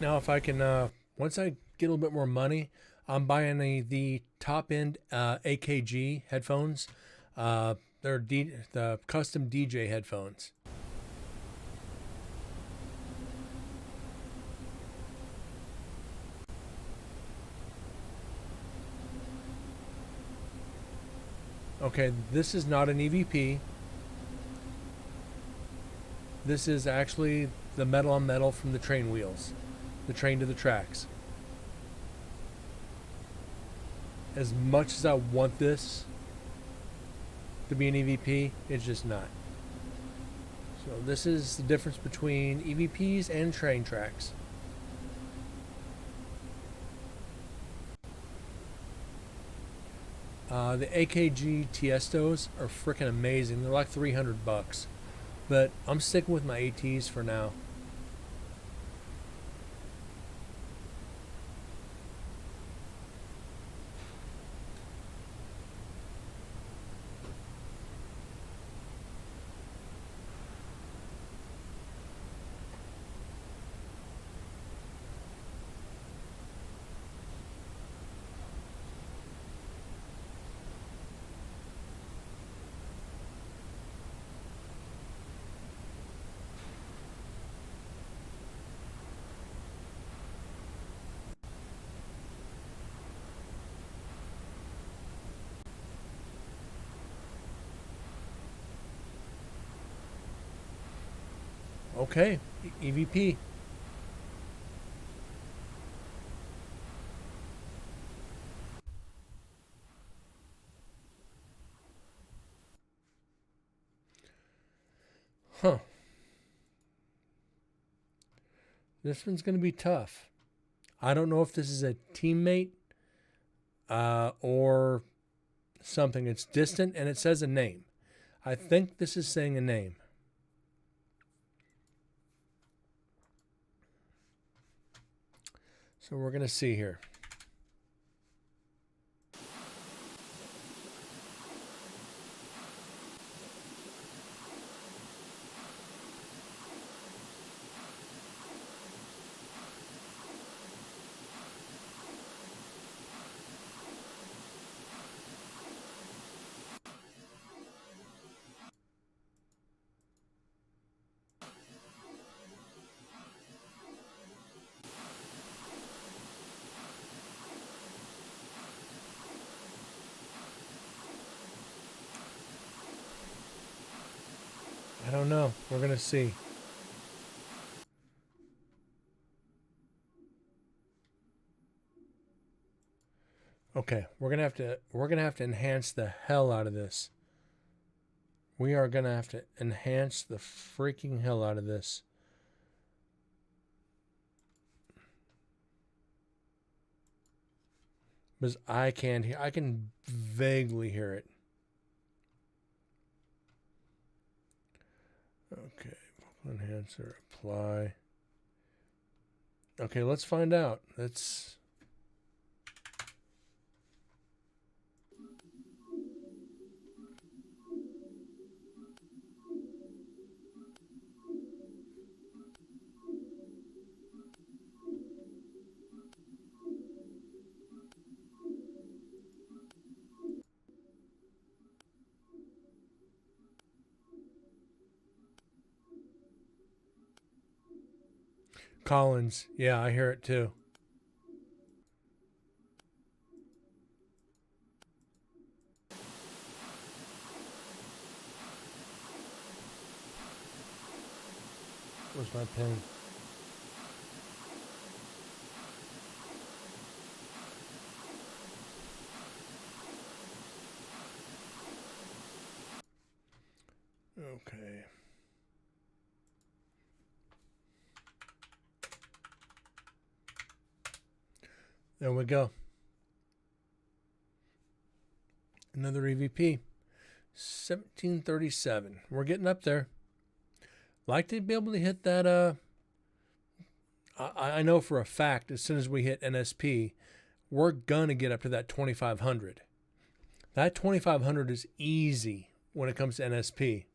Now, if I can, once I get a little bit more money, I'm buying the top end AKG headphones. They're the custom DJ headphones. Okay, this is not an EVP. This is actually the metal on metal from the train wheels. The train to the tracks. As much as I want this to be an EVP, it's just not. So this is the difference between EVPs and train tracks. The AKG Tiestos are freaking amazing. They're like $300, but I'm sticking with my ATs for now. Okay, EVP. Huh. This one's going to be tough. I don't know if this is a teammate or something. It's distant and it says a name. I think this is saying a name. So we're going to see here. I don't know. We're going to see. Okay, we're going to have to enhance the hell out of this. We are going to have to enhance the freaking hell out of this. Because I can't hear. I can vaguely hear it. Okay, enhancer, apply. Okay, let's find out. Let's. Collins. Yeah, I hear it too. Where's my pen? Okay. There we go. Another EVP. 1737. We're getting up there. Like to be able to hit that. I know for a fact as soon as we hit NSP, we're going to get up to that 2500. That 2500 is easy when it comes to NSP.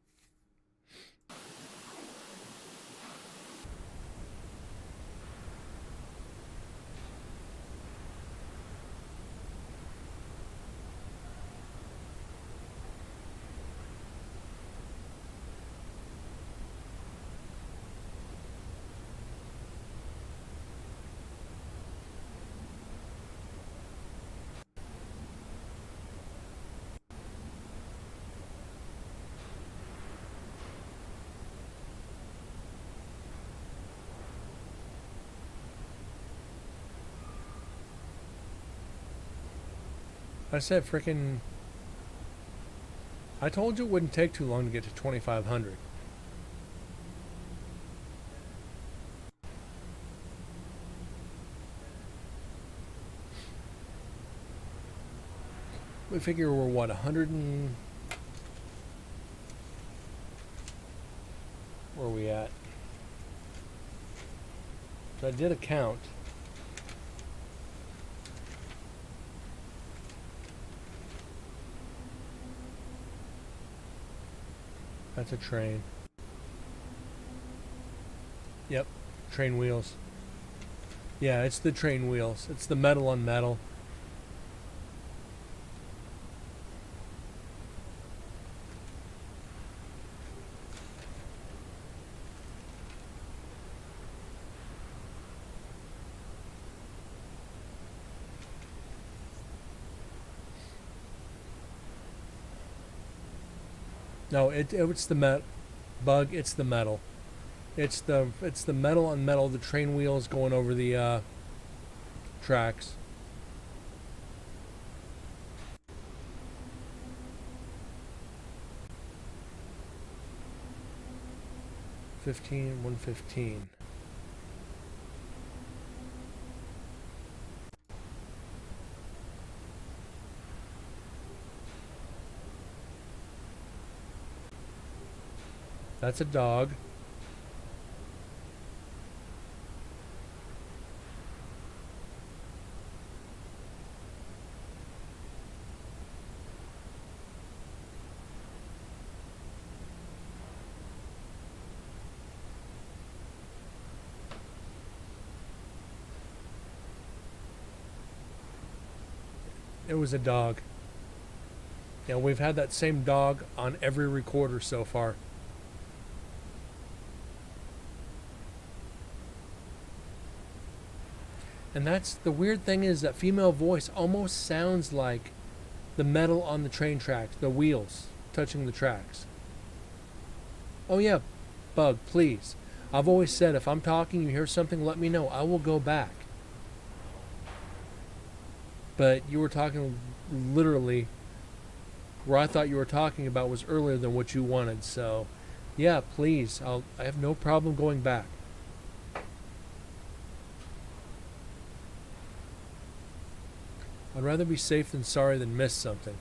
I said freaking. I told you it wouldn't take too long to get to 2500. We figure we're what, 100 and. Where are we at? So I did a count. That's a train. Yep, train wheels. Yeah, it's the train wheels. It's the metal on metal. No, it's the bug. It's the metal. It's the metal on metal, the train wheels going over the tracks. $115. That's a dog. It was a dog. Yeah, we've had that same dog on every recorder so far. And that's the weird thing, is that female voice almost sounds like the metal on the train tracks, the wheels touching the tracks. Oh yeah, Bug, please. I've always said if I'm talking, you hear something, let me know. I will go back. But you were talking literally where I thought you were talking about was earlier than what you wanted. So yeah, please. I have no problem going back. I'd rather be safe than sorry than miss something.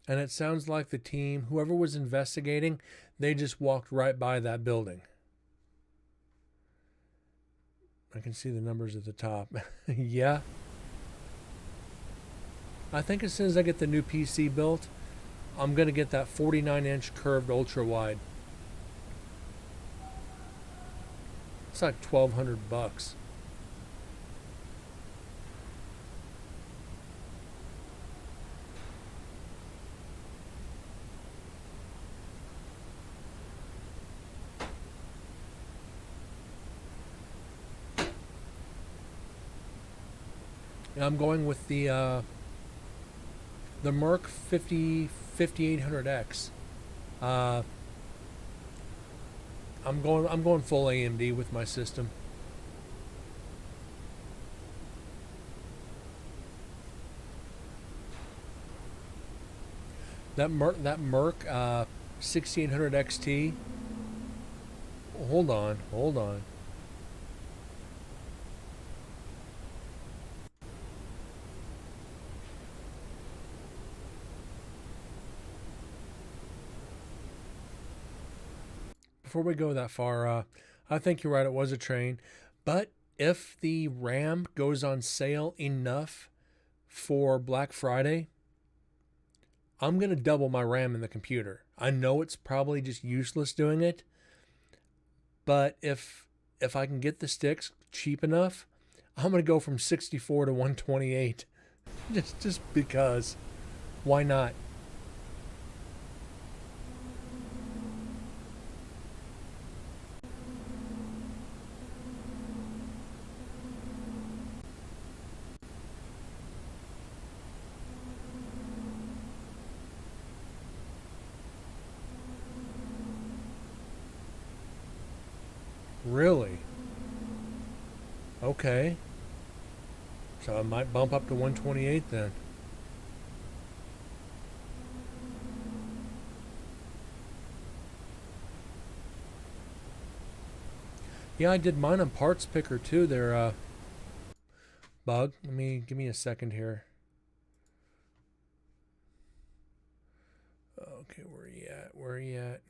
And it sounds like the team, whoever was investigating, they just walked right by that building. I can see the numbers at the top. Yeah. I think as soon as I get the new PC built, I'm going to get that 49-inch curved ultra wide. It's like $1,200. And I'm going with the Merc 5800X. I'm going full AMD with my system. That Merc 6800 XT. Hold on. Before we go that far, I think you're right, it was a train. But if the RAM goes on sale enough for Black Friday, I'm going to double my RAM in the computer. I know it's probably just useless doing it, but if I can get the sticks cheap enough, I'm going to go from 64 to 128. Just because. Why not? Really? Okay. So I might bump up to 128 then. Yeah, I did mine on Parts Picker too there, Bug. Give me a second here. Okay, where are you at?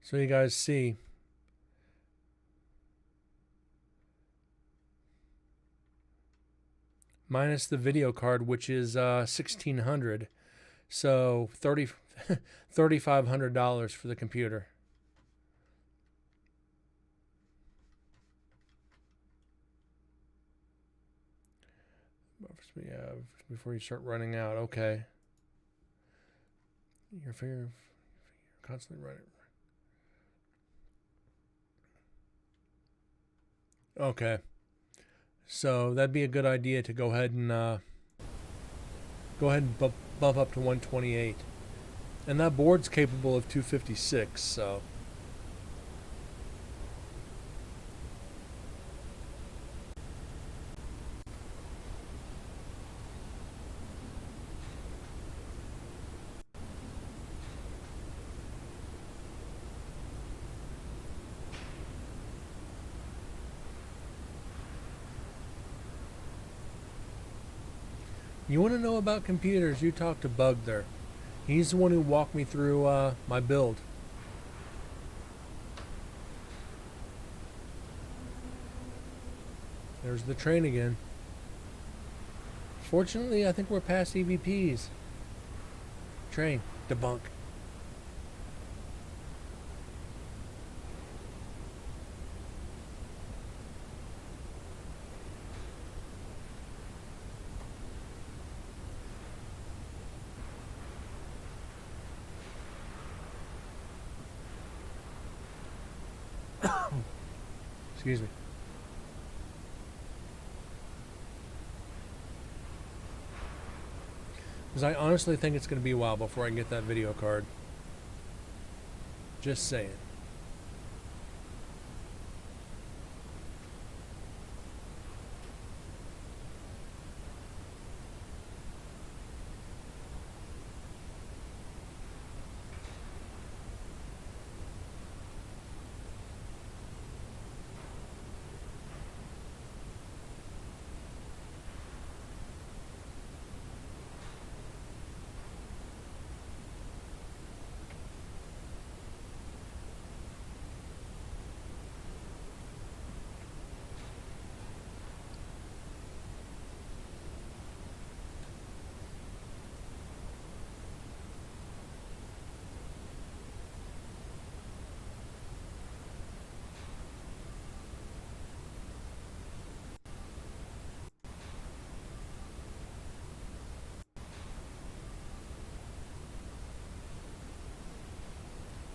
So you guys see, minus the video card, which is $1,600, so $3,500 for the computer. We have before you start running out. Okay. Your figure Constantly running. Okay. So that'd be a good idea to go ahead and bump up to 128. And that board's capable of 256, so you want to know about computers, you talk to Bug there. He's the one who walked me through my build. There's the train again. Fortunately, I think we're past EVPs. Train, debunk. Excuse me. Because I honestly think it's going to be a while before I can get that video card. Just saying.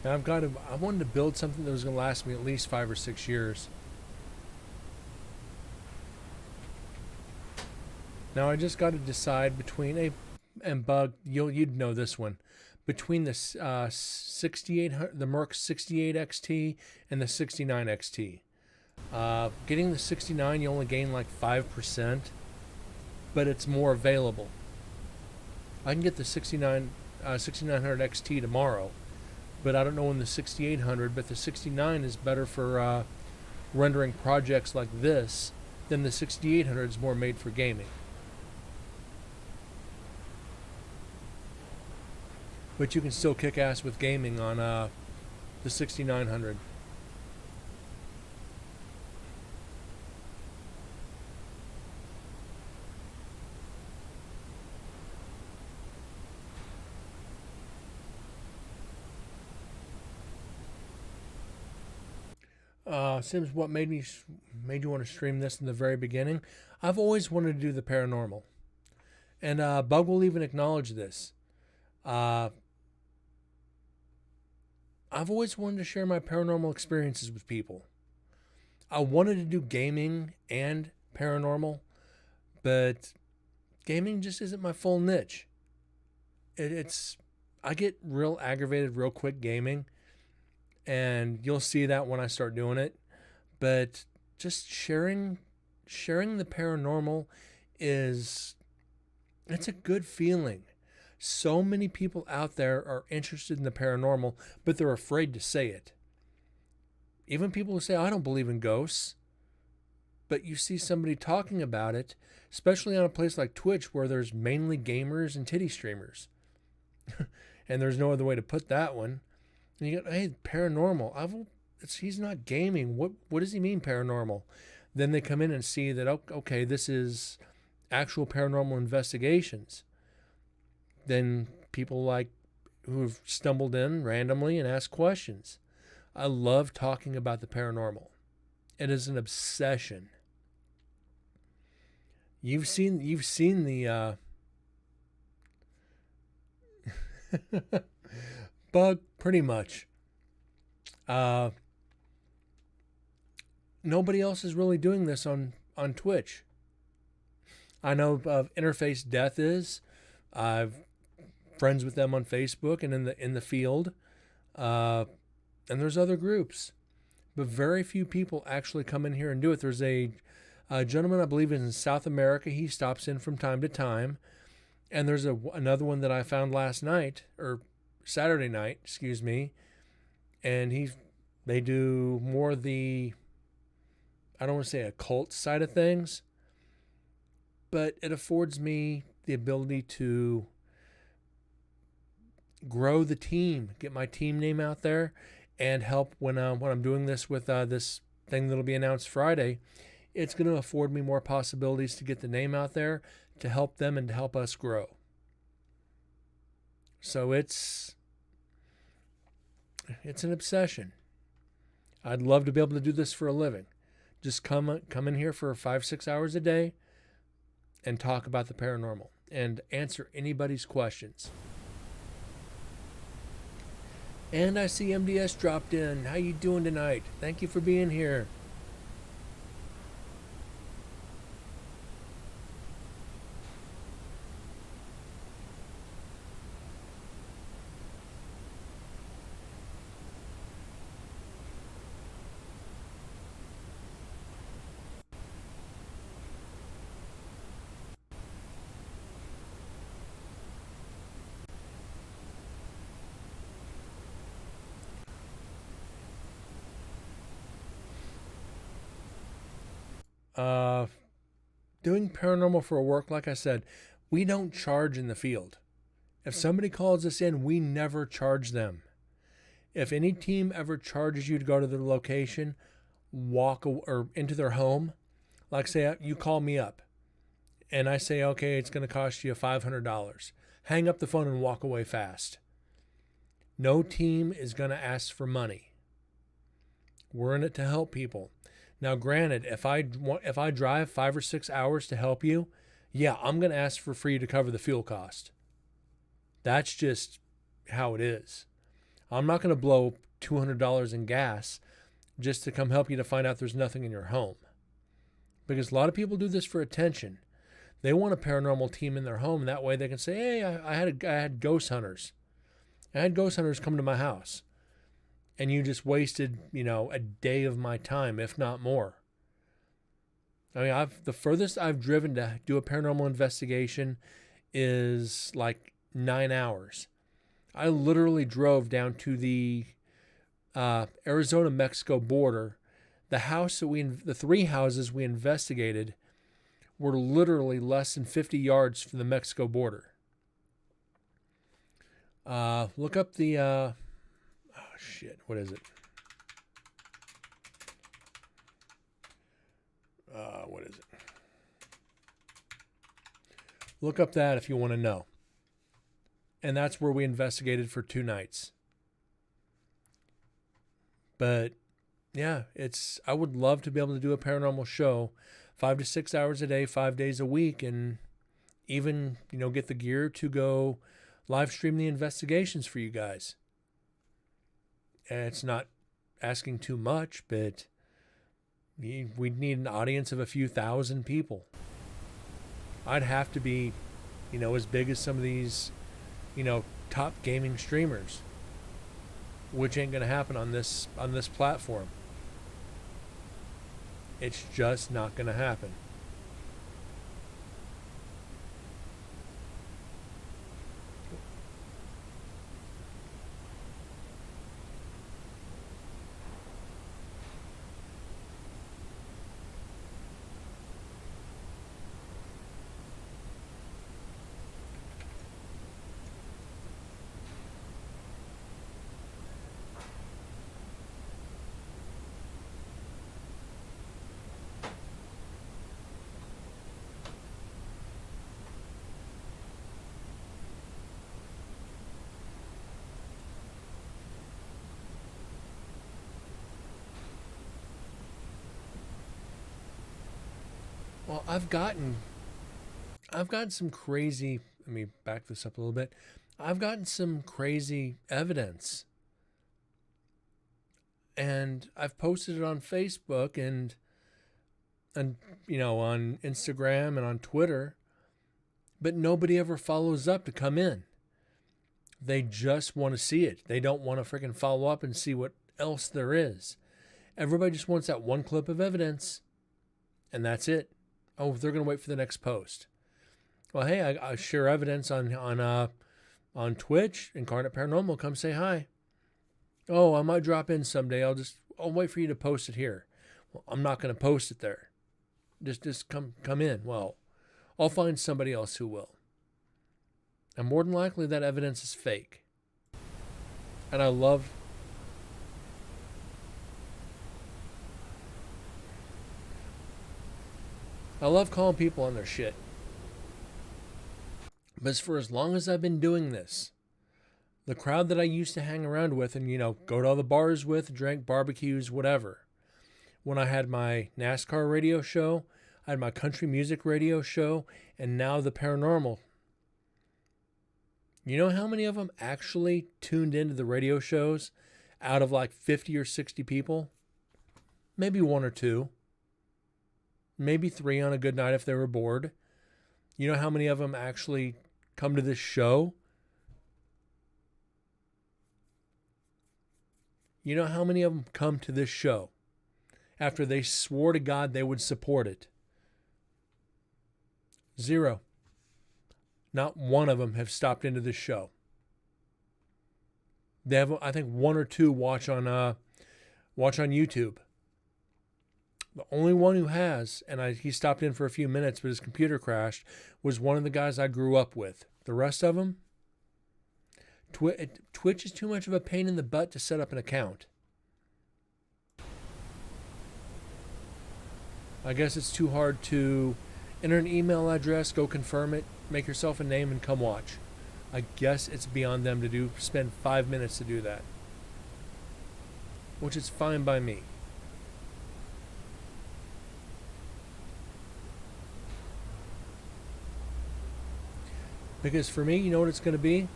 Now I wanted to build something that was going to last me at least 5 or 6 years. Now I just got to decide between and Bug, you'd know this one, between the 6800, the Merc 68 XT and the 69 XT. Getting the 69, you only gain like 5%, but it's more available. I can get the 6900 XT tomorrow, but I don't know when the 6800, but the 69 is better for rendering projects like this than the 6800 is more made for gaming. But you can still kick ass with gaming on the 6900. Sims, what made you want to stream this in the very beginning? I've always wanted to do the paranormal, and Bug will even acknowledge this. I've always wanted to share my paranormal experiences with people. I wanted to do gaming and paranormal, but gaming just isn't my full niche. I get real aggravated real quick gaming, and you'll see that when I start doing it. But just sharing the paranormal it's a good feeling. So many people out there are interested in the paranormal, but they're afraid to say it. Even people who say, I don't believe in ghosts, but you see somebody talking about it, especially on a place like Twitch where there's mainly gamers and titty streamers. And there's no other way to put that one. And you go, hey, paranormal. He's not gaming. What does he mean paranormal? Then they come in and see that, okay, this is actual paranormal investigations. Then people like who've stumbled in randomly and asked questions. I love talking about the paranormal. It is an obsession. You've seen the bug, pretty much. Nobody else is really doing this on Twitch. I know Interface Death is. I've friends with them on Facebook and in the field, and there's other groups, but very few people actually come in here and do it. There's a gentleman, I believe, in South America. He stops in from time to time, and there's another one that I found last night or Saturday night, excuse me, and they do more the, I don't want to say occult side of things, but it affords me the ability to grow the team, get my team name out there, and help when I'm doing this with this thing that'll be announced Friday. It's going to afford me more possibilities to get the name out there, to help them and to help us grow. So it's an obsession. I'd love to be able to do this for a living. Just come in here for 5-6 hours a day and talk about the paranormal and answer anybody's questions. And I see MDS dropped in. How you doing tonight? Thank you for being here. Doing paranormal for work, like I said, we don't charge in the field. If somebody calls us in, we never charge them. If any team ever charges you to go to their location, or into their home, like say you call me up and I say, okay, it's going to cost you $500. Hang up the phone and walk away fast. No team is going to ask for money. We're in it to help people. Now, granted, if I drive 5 or 6 hours to help you, yeah, I'm going to ask for you to cover the fuel cost. That's just how it is. I'm not going to blow $200 in gas just to come help you to find out there's nothing in your home. Because a lot of people do this for attention. They want a paranormal team in their home. That way they can say, hey, I had ghost hunters. I had ghost hunters come to my house. And you just wasted, a day of my time, if not more. I mean, the furthest I've driven to do a paranormal investigation is like 9 hours. I literally drove down to the Arizona-Mexico border. The 3 houses we investigated were literally less than 50 yards from the Mexico border. Look up the... what is it? What is it? Look up that if you want to know. And that's where we investigated for 2 nights. But yeah, I would love to be able to do a paranormal show 5 to 6 hours a day, 5 days a week, and even, get the gear to go live stream the investigations for you guys. And it's not asking too much, but we'd need an audience of a few thousand people. I'd have to be, as big as some of these, top gaming streamers, which ain't going to happen on this platform. It's just not going to happen. Well, I've gotten some crazy, let me back this up a little bit. I've gotten some crazy evidence. And I've posted it on Facebook and on Instagram and on Twitter, but nobody ever follows up to come in. They just want to see it. They don't want to freaking follow up and see what else there is. Everybody just wants that one clip of evidence, and that's it. Oh, they're going to wait for the next post. Well, hey, I share evidence on Twitch, Incarnate Paranormal. Come say hi. Oh, I might drop in someday. I'll wait for you to post it here. Well, I'm not going to post it there. Just come in. Well, I'll find somebody else who will. And more than likely that evidence is fake. And I love calling people on their shit. But for as long as I've been doing this, the crowd that I used to hang around with and, go to all the bars with, drink, barbecues, whatever. When I had my NASCAR radio show, I had my country music radio show, and now the paranormal. You know how many of them actually tuned into the radio shows out of like 50 or 60 people? Maybe 1 or 2. Maybe 3 on a good night if they were bored. You know how many of them actually come to this show? You know how many of them come to this show after they swore to God they would support it? 0. Not one of them have stopped into this show. They have, I think, 1 or 2 watch on YouTube. The only one who has, and he stopped in for a few minutes, but his computer crashed, was one of the guys I grew up with. The rest of them, Twitch is too much of a pain in the butt to set up an account. I guess it's too hard to enter an email address, go confirm it, make yourself a name, and come watch. I guess it's beyond them to spend 5 minutes to do that. Which is fine by me. Because for me, you know what it's going to be?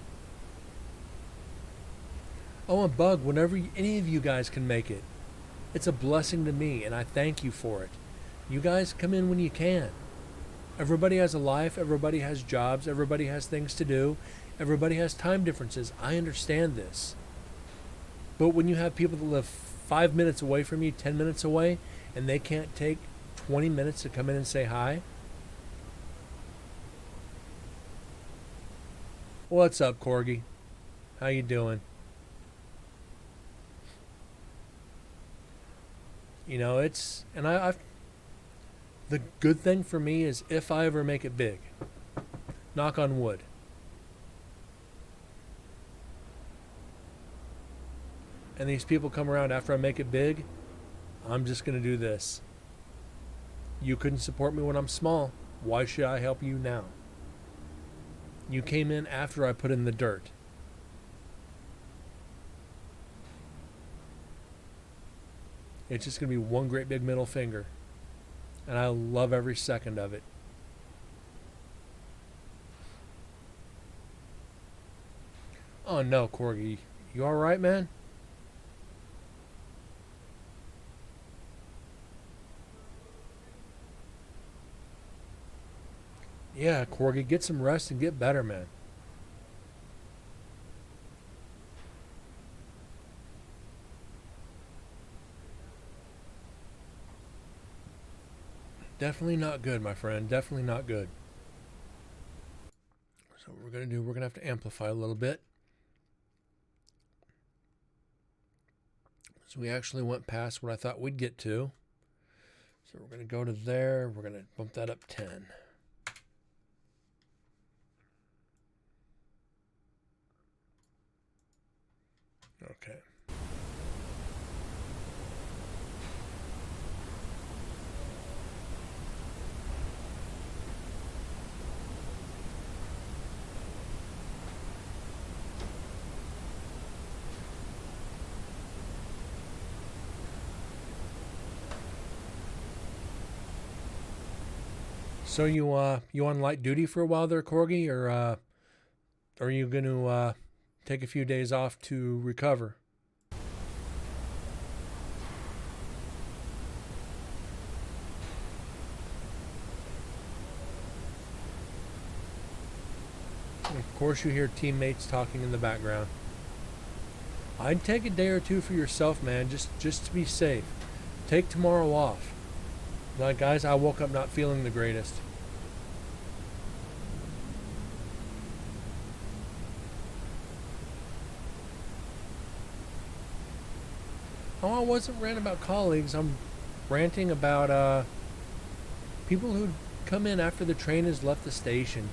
Oh, a bug whenever any of you guys can make it. It's a blessing to me, and I thank you for it. You guys come in when you can. Everybody has a life. Everybody has jobs. Everybody has things to do. Everybody has time differences. I understand this. But when you have people that live 5 minutes away from you, 10 minutes away, and they can't take 20 minutes to come in and say hi. What's up, Corgi? How you doing? The good thing for me is if I ever make it big, knock on wood. And these people come around after I make it big, I'm just going to do this. You couldn't support me when I'm small. Why should I help you now? You came in after I put in the dirt. It's just going to be one great big middle finger. And I love every second of it. Oh no, Corgi. You alright, man? Yeah, Corgi, get some rest and get better, man. Definitely not good, my friend. Definitely not good. So what we're going to do, we're going to have to amplify a little bit. So we actually went past what I thought we'd get to. So we're going to go to there. We're going to bump that up 10. Okay. So you on light duty for a while there, Corgi, or Or are you going to take a few days off to recover? Of course, you hear teammates talking in the background. I'd take a day or two for yourself, man, just to be safe. Take tomorrow off. Like, guys, I woke up not feeling the greatest. Oh, I wasn't ranting about colleagues. I'm ranting about people who come in after the train has left the station.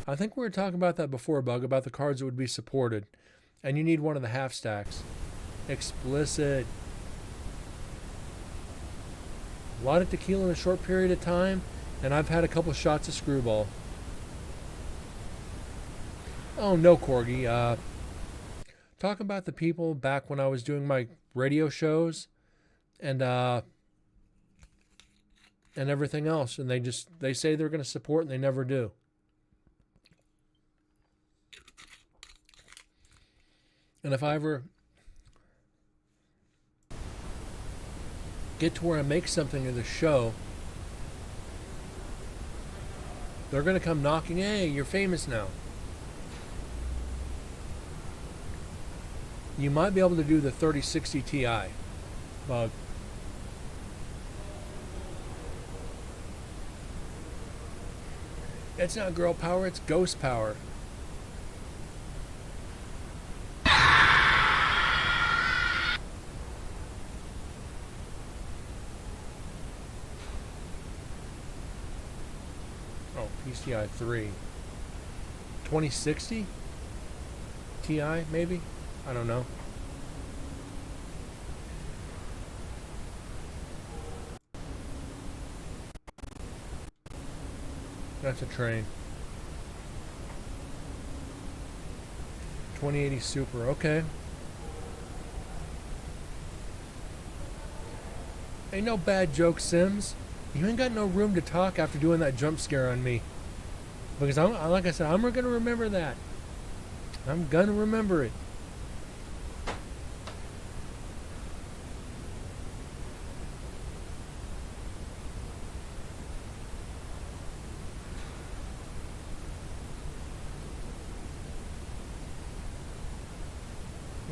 I think we were talking about that before, Bug, about the cards that would be supported. And you need one of the half stacks. Explicit. A lot of tequila in a short period of time, and I've had a couple shots of Screwball. Oh, no, Corgi. Talking about the people back when I was doing my radio shows and everything else. And they say they're going to support and they never do. And if I ever get to where I make something of the show, they're going to come knocking, hey, you're famous now. You might be able to do the 3060 Ti, Bug. It's not girl power, it's ghost power. Oh, PCI 3. 2060? Ti, maybe? I don't know. That's a train. 2080 Super, okay. Ain't no bad joke, Sims. You ain't got no room to talk after doing that jump scare on me. Because like I said, I'm gonna remember that. I'm gonna remember it.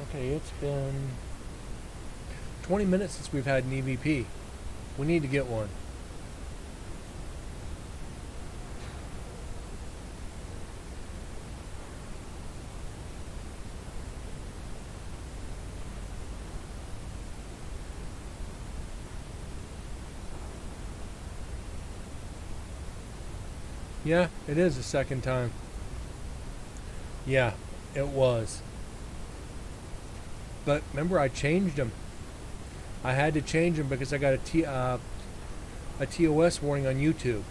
Okay, it's been 20 minutes since we've had an EVP. We need to get one. Yeah, it is the second time. Yeah, it was. But remember, I changed them. I had to change them because I got a TOS warning on YouTube.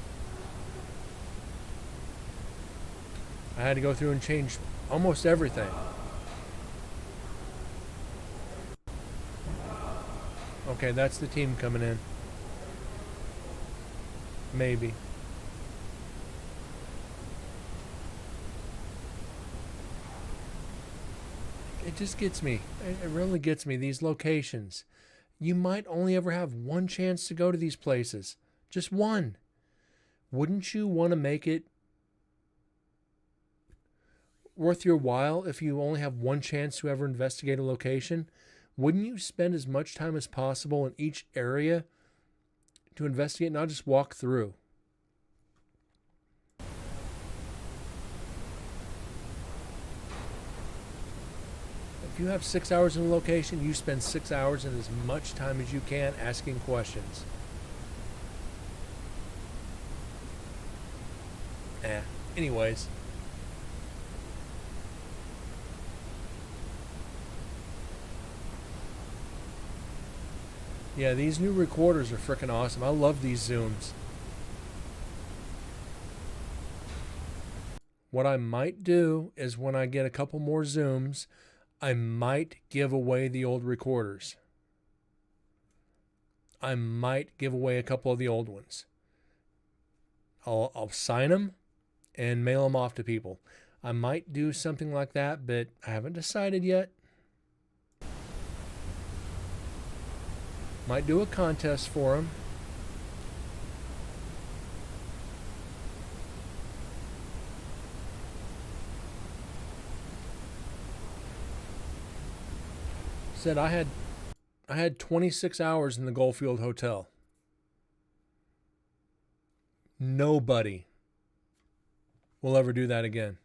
I had to go through and change almost everything. Okay, that's the team coming in. Maybe. It just gets me. It really gets me. These locations. You might only ever have one chance to go to these places. Just one. Wouldn't you want to make it worth your while if you only have one chance to ever investigate a location? Wouldn't you spend as much time as possible in each area to investigate, not just walk through? If you have 6 hours in a location, you spend 6 hours and as much time as you can asking questions. Anyways. Yeah, these new recorders are freaking awesome. I love these zooms. What I might do is when I get a couple more zooms, I might give away the old recorders. I might give away a couple of the old ones. I'll sign them and mail them off to people. I might do something like that, but I haven't decided yet. Might do a contest for them. Said I had 26 hours in the Goldfield Hotel. Nobody will ever do that again.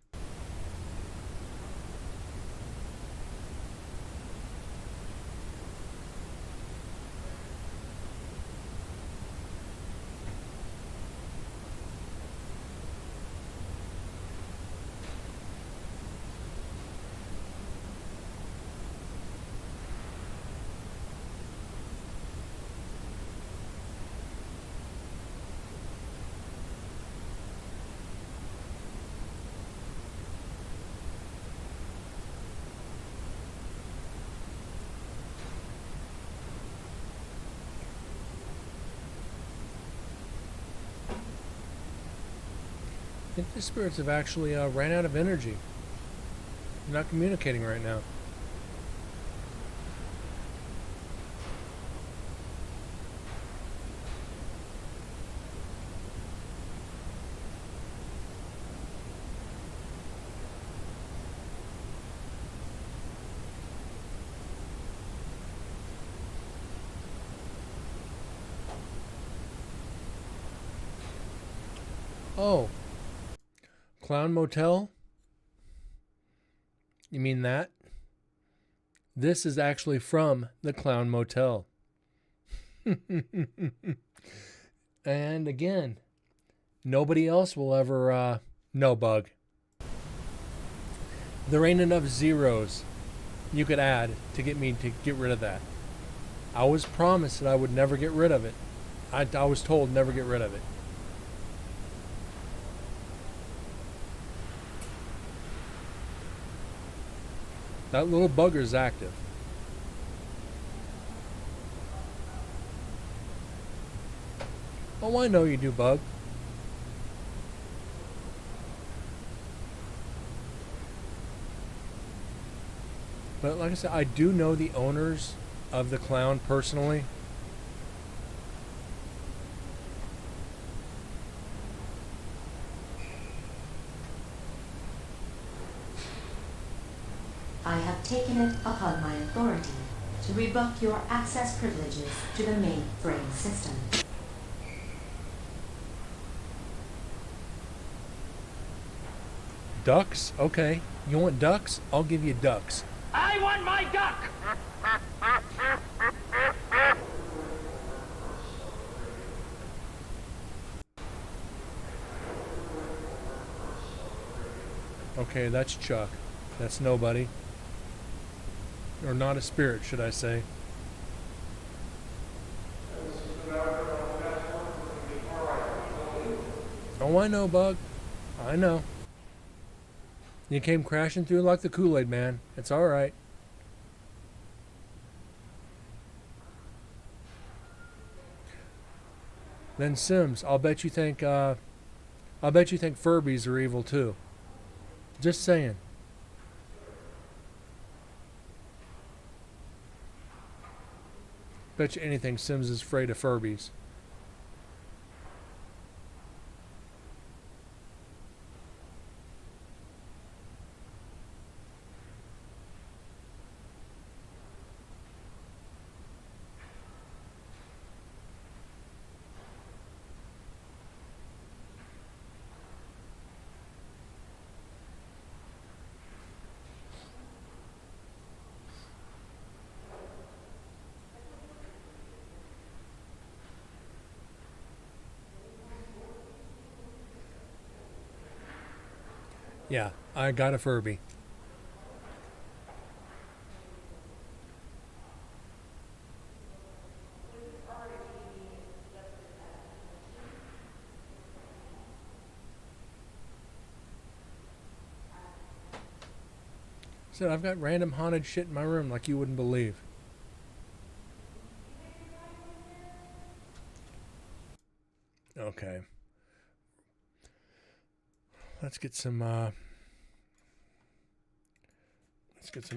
I think the spirits have actually ran out of energy. They're not communicating right now. Oh. Clown Motel? You mean that? This is actually from the Clown Motel. And again, nobody else will ever, no, Bug. There ain't enough zeros you could add to get me to get rid of that. I was promised that I would never get rid of it. I was told never get rid of it. That little bugger's active. Oh, I know you do, Bug. But like I said, I do know the owners of the clown personally. I have taken it upon my authority to revoke your access privileges to the mainframe system. Ducks? Okay. You want ducks? I'll give you ducks. I want my duck! Okay, that's Chuck. That's nobody. Or not a spirit, should I say. Oh, I know, Bug. I know. You came crashing through like the Kool-Aid Man. It's alright. Then Sims, I'll bet you think Furbies are evil too. Just saying. Bet you anything Sims is afraid of Furbies. Yeah, I got a Furby. So I've got random haunted shit in my room like you wouldn't believe. Okay. Let's get some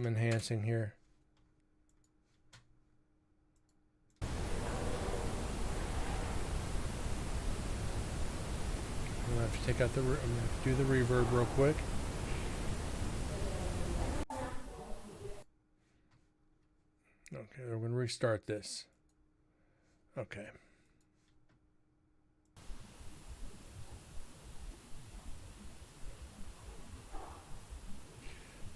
enhancing here. I'm gonna have to take out I'm gonna have to do the reverb real quick. Okay, we're gonna restart this. Okay.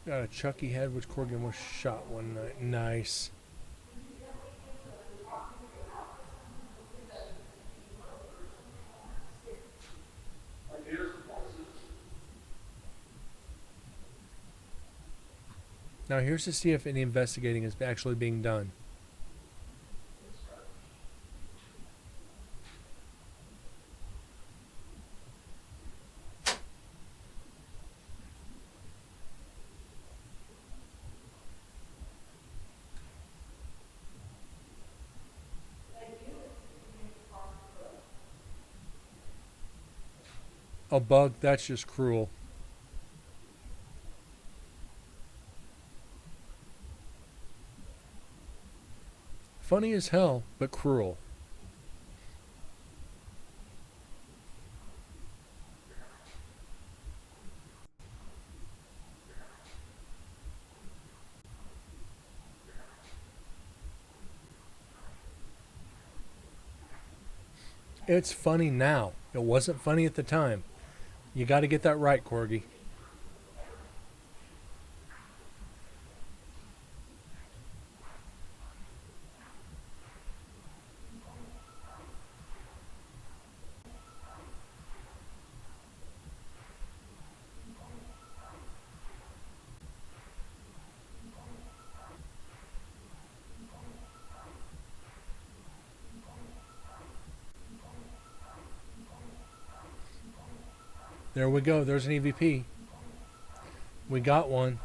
Got a Chucky head, which Corgan was shot one night. Nice. Now here's to see if any investigating is actually being done. A bug, that's just cruel. Funny as hell, but cruel. It's funny now. It wasn't funny at the time. You got to get that right, Corgi. There we go. There's an EVP. We got one.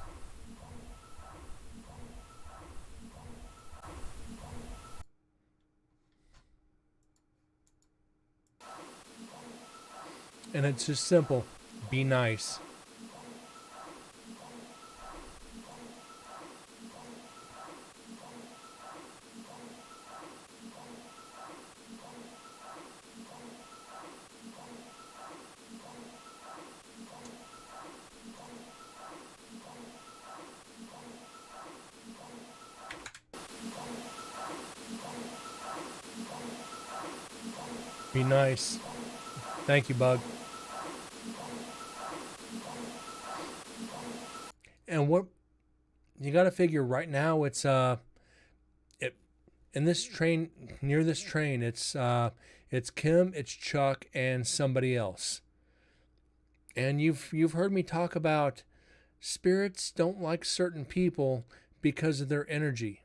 And it's just simple. Be nice. Be nice. Thank you, Bug. And what you got to figure right now, it's in this train, near this train, it's Kim, it's Chuck, and somebody else. And you've heard me talk about spirits don't like certain people because of their energy.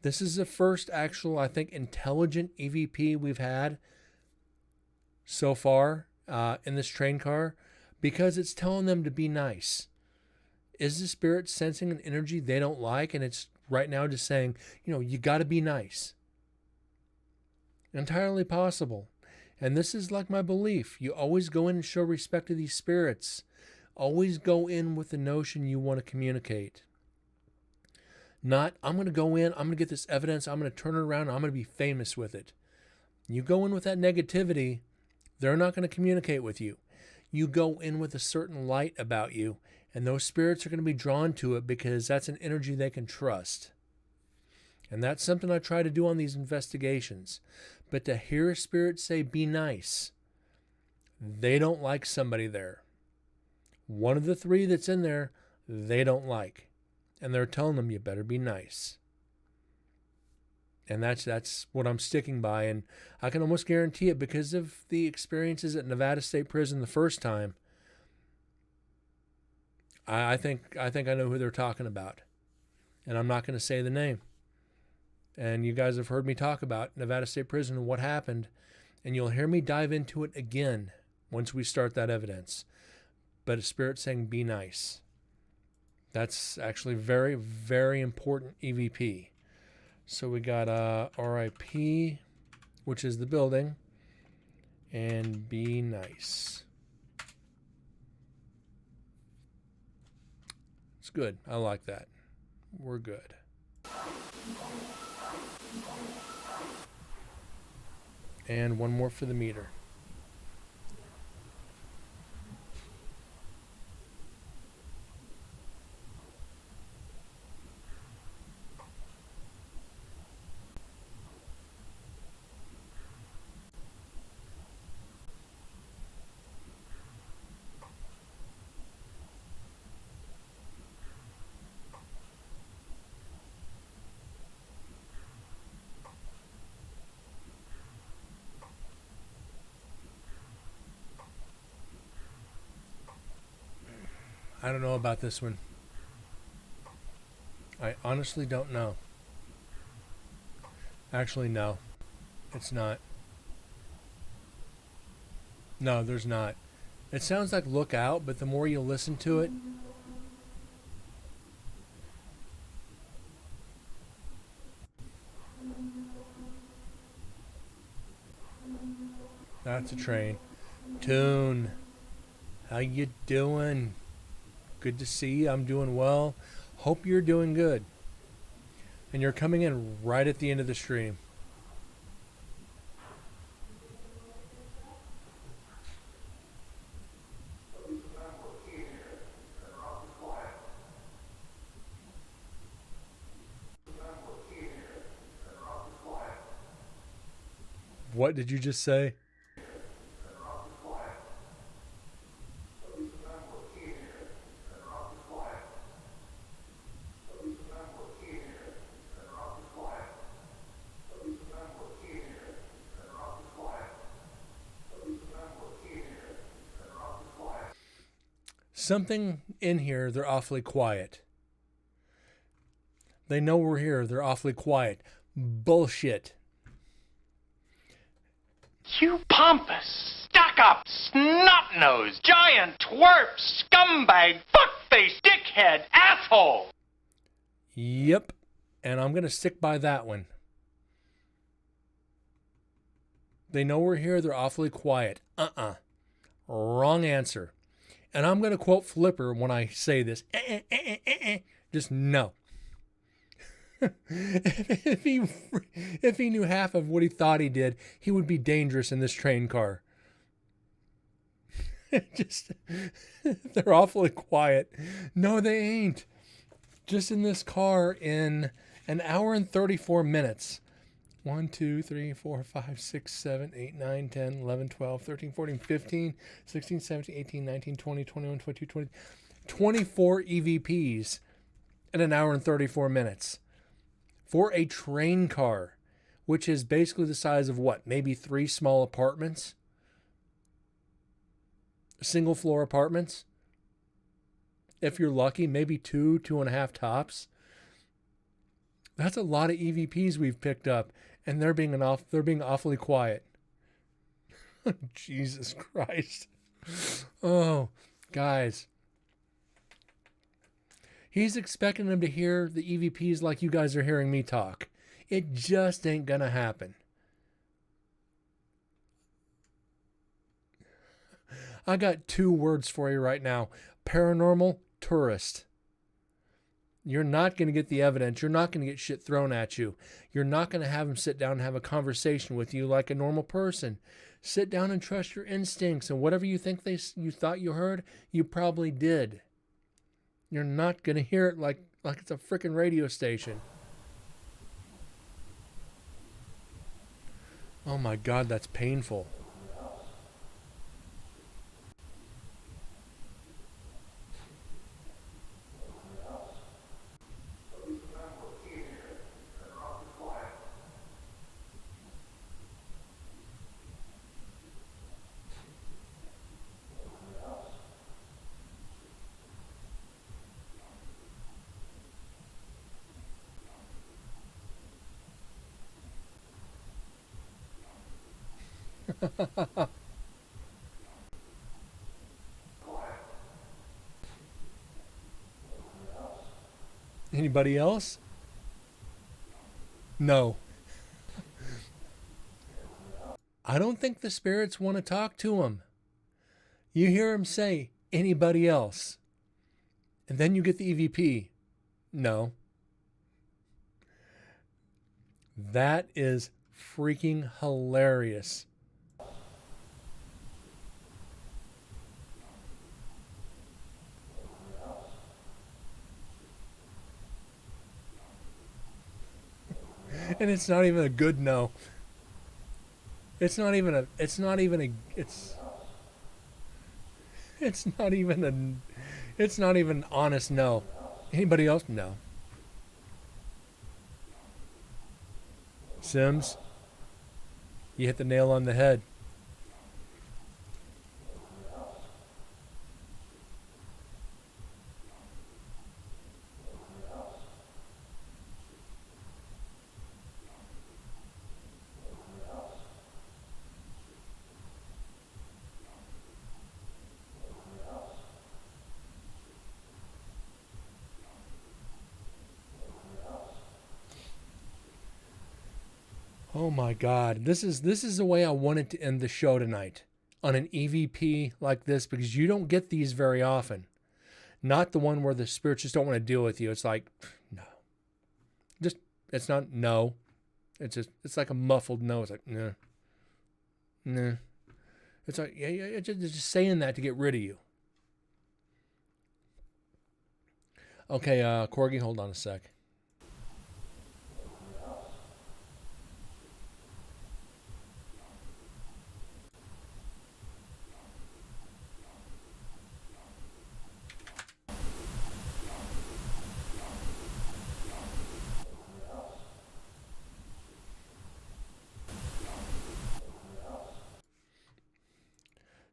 This is the first actual, I think, intelligent EVP we've had so far in this train car, because it's telling them to be nice. Is the spirit sensing an energy they don't like, and it's right now just saying, you got to be nice? Entirely possible. And this is like my belief. You always go in and show respect to these spirits. Always go in with the notion you want to communicate. Not, I'm going to go in, I'm going to get this evidence, I'm going to turn it around, I'm going to be famous with it. You go in with that negativity, they're not going to communicate with you. You go in with a certain light about you, and those spirits are going to be drawn to it because that's an energy they can trust. And that's something I try to do on these investigations. But to hear a spirit say, be nice, they don't like somebody there. One of the three that's in there, they don't like. And they're telling them, you better be nice. And that's what I'm sticking by. And I can almost guarantee it because of the experiences at Nevada State Prison the first time. I think I know who they're talking about. And I'm not going to say the name. And you guys have heard me talk about Nevada State Prison and what happened. And you'll hear me dive into it again once we start that evidence. But a spirit saying, be nice. That's actually very, very important EVP. So we got RIP, which is the building. and be nice. It's good. I like that. We're good. And one more for the meter. I don't know about this one. I honestly don't know. Actually, no. It's not. No, there's not. It sounds like Look Out, but the more you listen to it, that's a train. Tune. How you doing? Good to see you. I'm doing well. Hope you're doing good. And you're coming in right at the end of the stream. What did you just say? Something in here, they're awfully quiet. They know we're here, they're awfully quiet. Bullshit. You pompous, stuck-up, snot-nosed, giant twerp, scumbag, fuckface, dickhead, asshole! Yep, and I'm going to stick by that one. They know we're here, they're awfully quiet. Wrong answer. And I'm going to quote Flipper when I say this. Just no. if he knew half of what he thought he did, he would be dangerous in this train car. Just, they're awfully quiet. No, they ain't. Just in this car in an hour and 34 minutes. 1, 2, 3, 4, 5, 6, 7, 8, 9, 10, 11, 12, 13, 14, 15, 16, 17, 18, 19, 20, 21, 22, 20, 24 EVPs in an hour and 34 minutes for a train car, which is basically the size of what? Maybe 3 small apartments? Single floor apartments? If you're lucky, maybe 2, 2.5 tops. That's a lot of EVPs we've picked up, and they're being awfully quiet. Jesus Christ. Oh, guys. He's expecting them to hear the EVPs like you guys are hearing me talk. It just ain't gonna happen. I got 2 words for you right now. Paranormal tourist. You're not going to get the evidence. You're not going to get shit thrown at you. You're not going to have them sit down and have a conversation with you like a normal person. Sit down and trust your instincts, and whatever you think you thought you heard, you probably did. You're not going to hear it like it's a freaking radio station. Oh my God, that's painful. Anybody else? No. I don't think the spirits want to talk to him. You hear him say, anybody else? And then you get the EVP. No. That is freaking hilarious. And it's not even a good no. It's not even an honest no. Anybody else? No. Sims, you hit the nail on the head. Oh my God, this is the way I wanted to end the show tonight, on an EVP like this, because you don't get these very often. Not the one where the spirits just don't want to deal with you. It's like, no. Just, it's not no. It's like a muffled no. It's like, no. No. It's like, yeah, just saying that to get rid of you. Okay, Corgi, hold on a sec.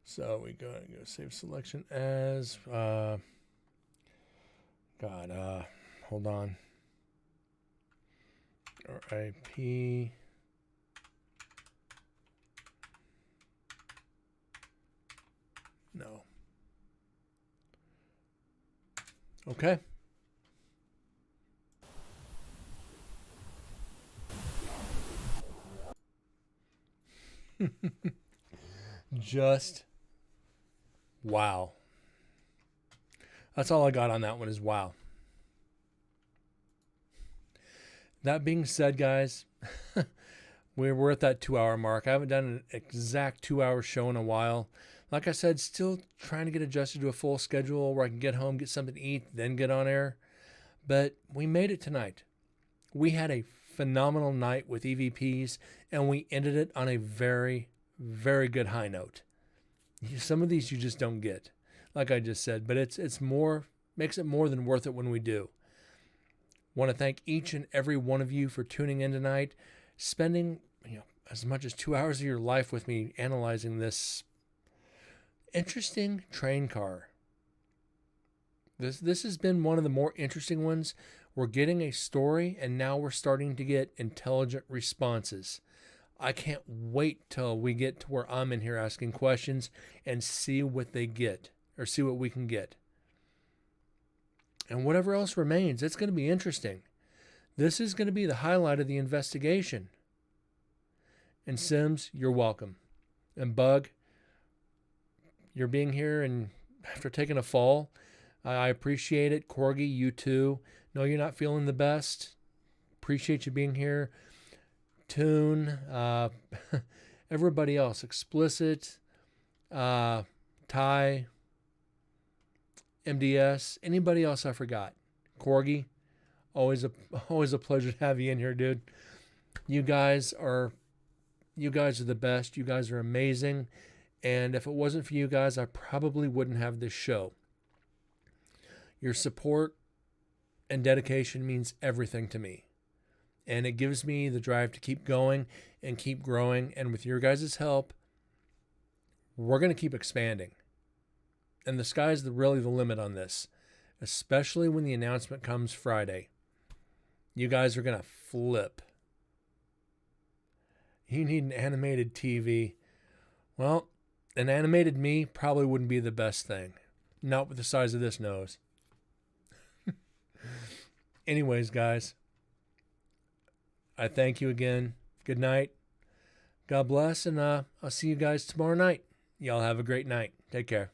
So we go save selection as hold on. RIP. No. Okay. Just wow. That's all I got on that one is wow. That being said, guys, we're at that 2-hour mark. I haven't done an exact 2-hour show in a while. Like I said, still trying to get adjusted to a full schedule where I can get home, get something to eat, then get on air. But we made it tonight. We had a phenomenal night with EVPs, and we ended it on a very, very good high note. Some of these you just don't get, like I just said, but it's more, makes it more than worth it when we do. Want to thank each and every one of you for tuning in tonight, spending as much as 2 hours of your life with me analyzing this interesting train car. This has been one of the more interesting ones. We're getting a story, and now we're starting to get intelligent responses. I can't wait till we get to where I'm in here asking questions and see what they get, or see what we can get. And whatever else remains, it's going to be interesting. This is going to be the highlight of the investigation. And Sims, you're welcome. And Bug, you're being here, and after taking a fall, I appreciate it. Corgi, you too. No, you're not feeling the best. Appreciate you being here. Toon, everybody else, Explicit, Ty, MDS, anybody else I forgot. Corgi, always a pleasure to have you in here, dude. You guys are the best. You guys are amazing. And if it wasn't for you guys, I probably wouldn't have this show. Your support and dedication means everything to me. And it gives me the drive to keep going and keep growing. And with your guys' help, we're going to keep expanding. And the sky's really the limit on this, especially when the announcement comes Friday. You guys are going to flip. You need an animated TV. Well, an animated me probably wouldn't be the best thing. Not with the size of this nose. Anyways, guys, I thank you again. Good night. God bless, and I'll see you guys tomorrow night. Y'all have a great night. Take care.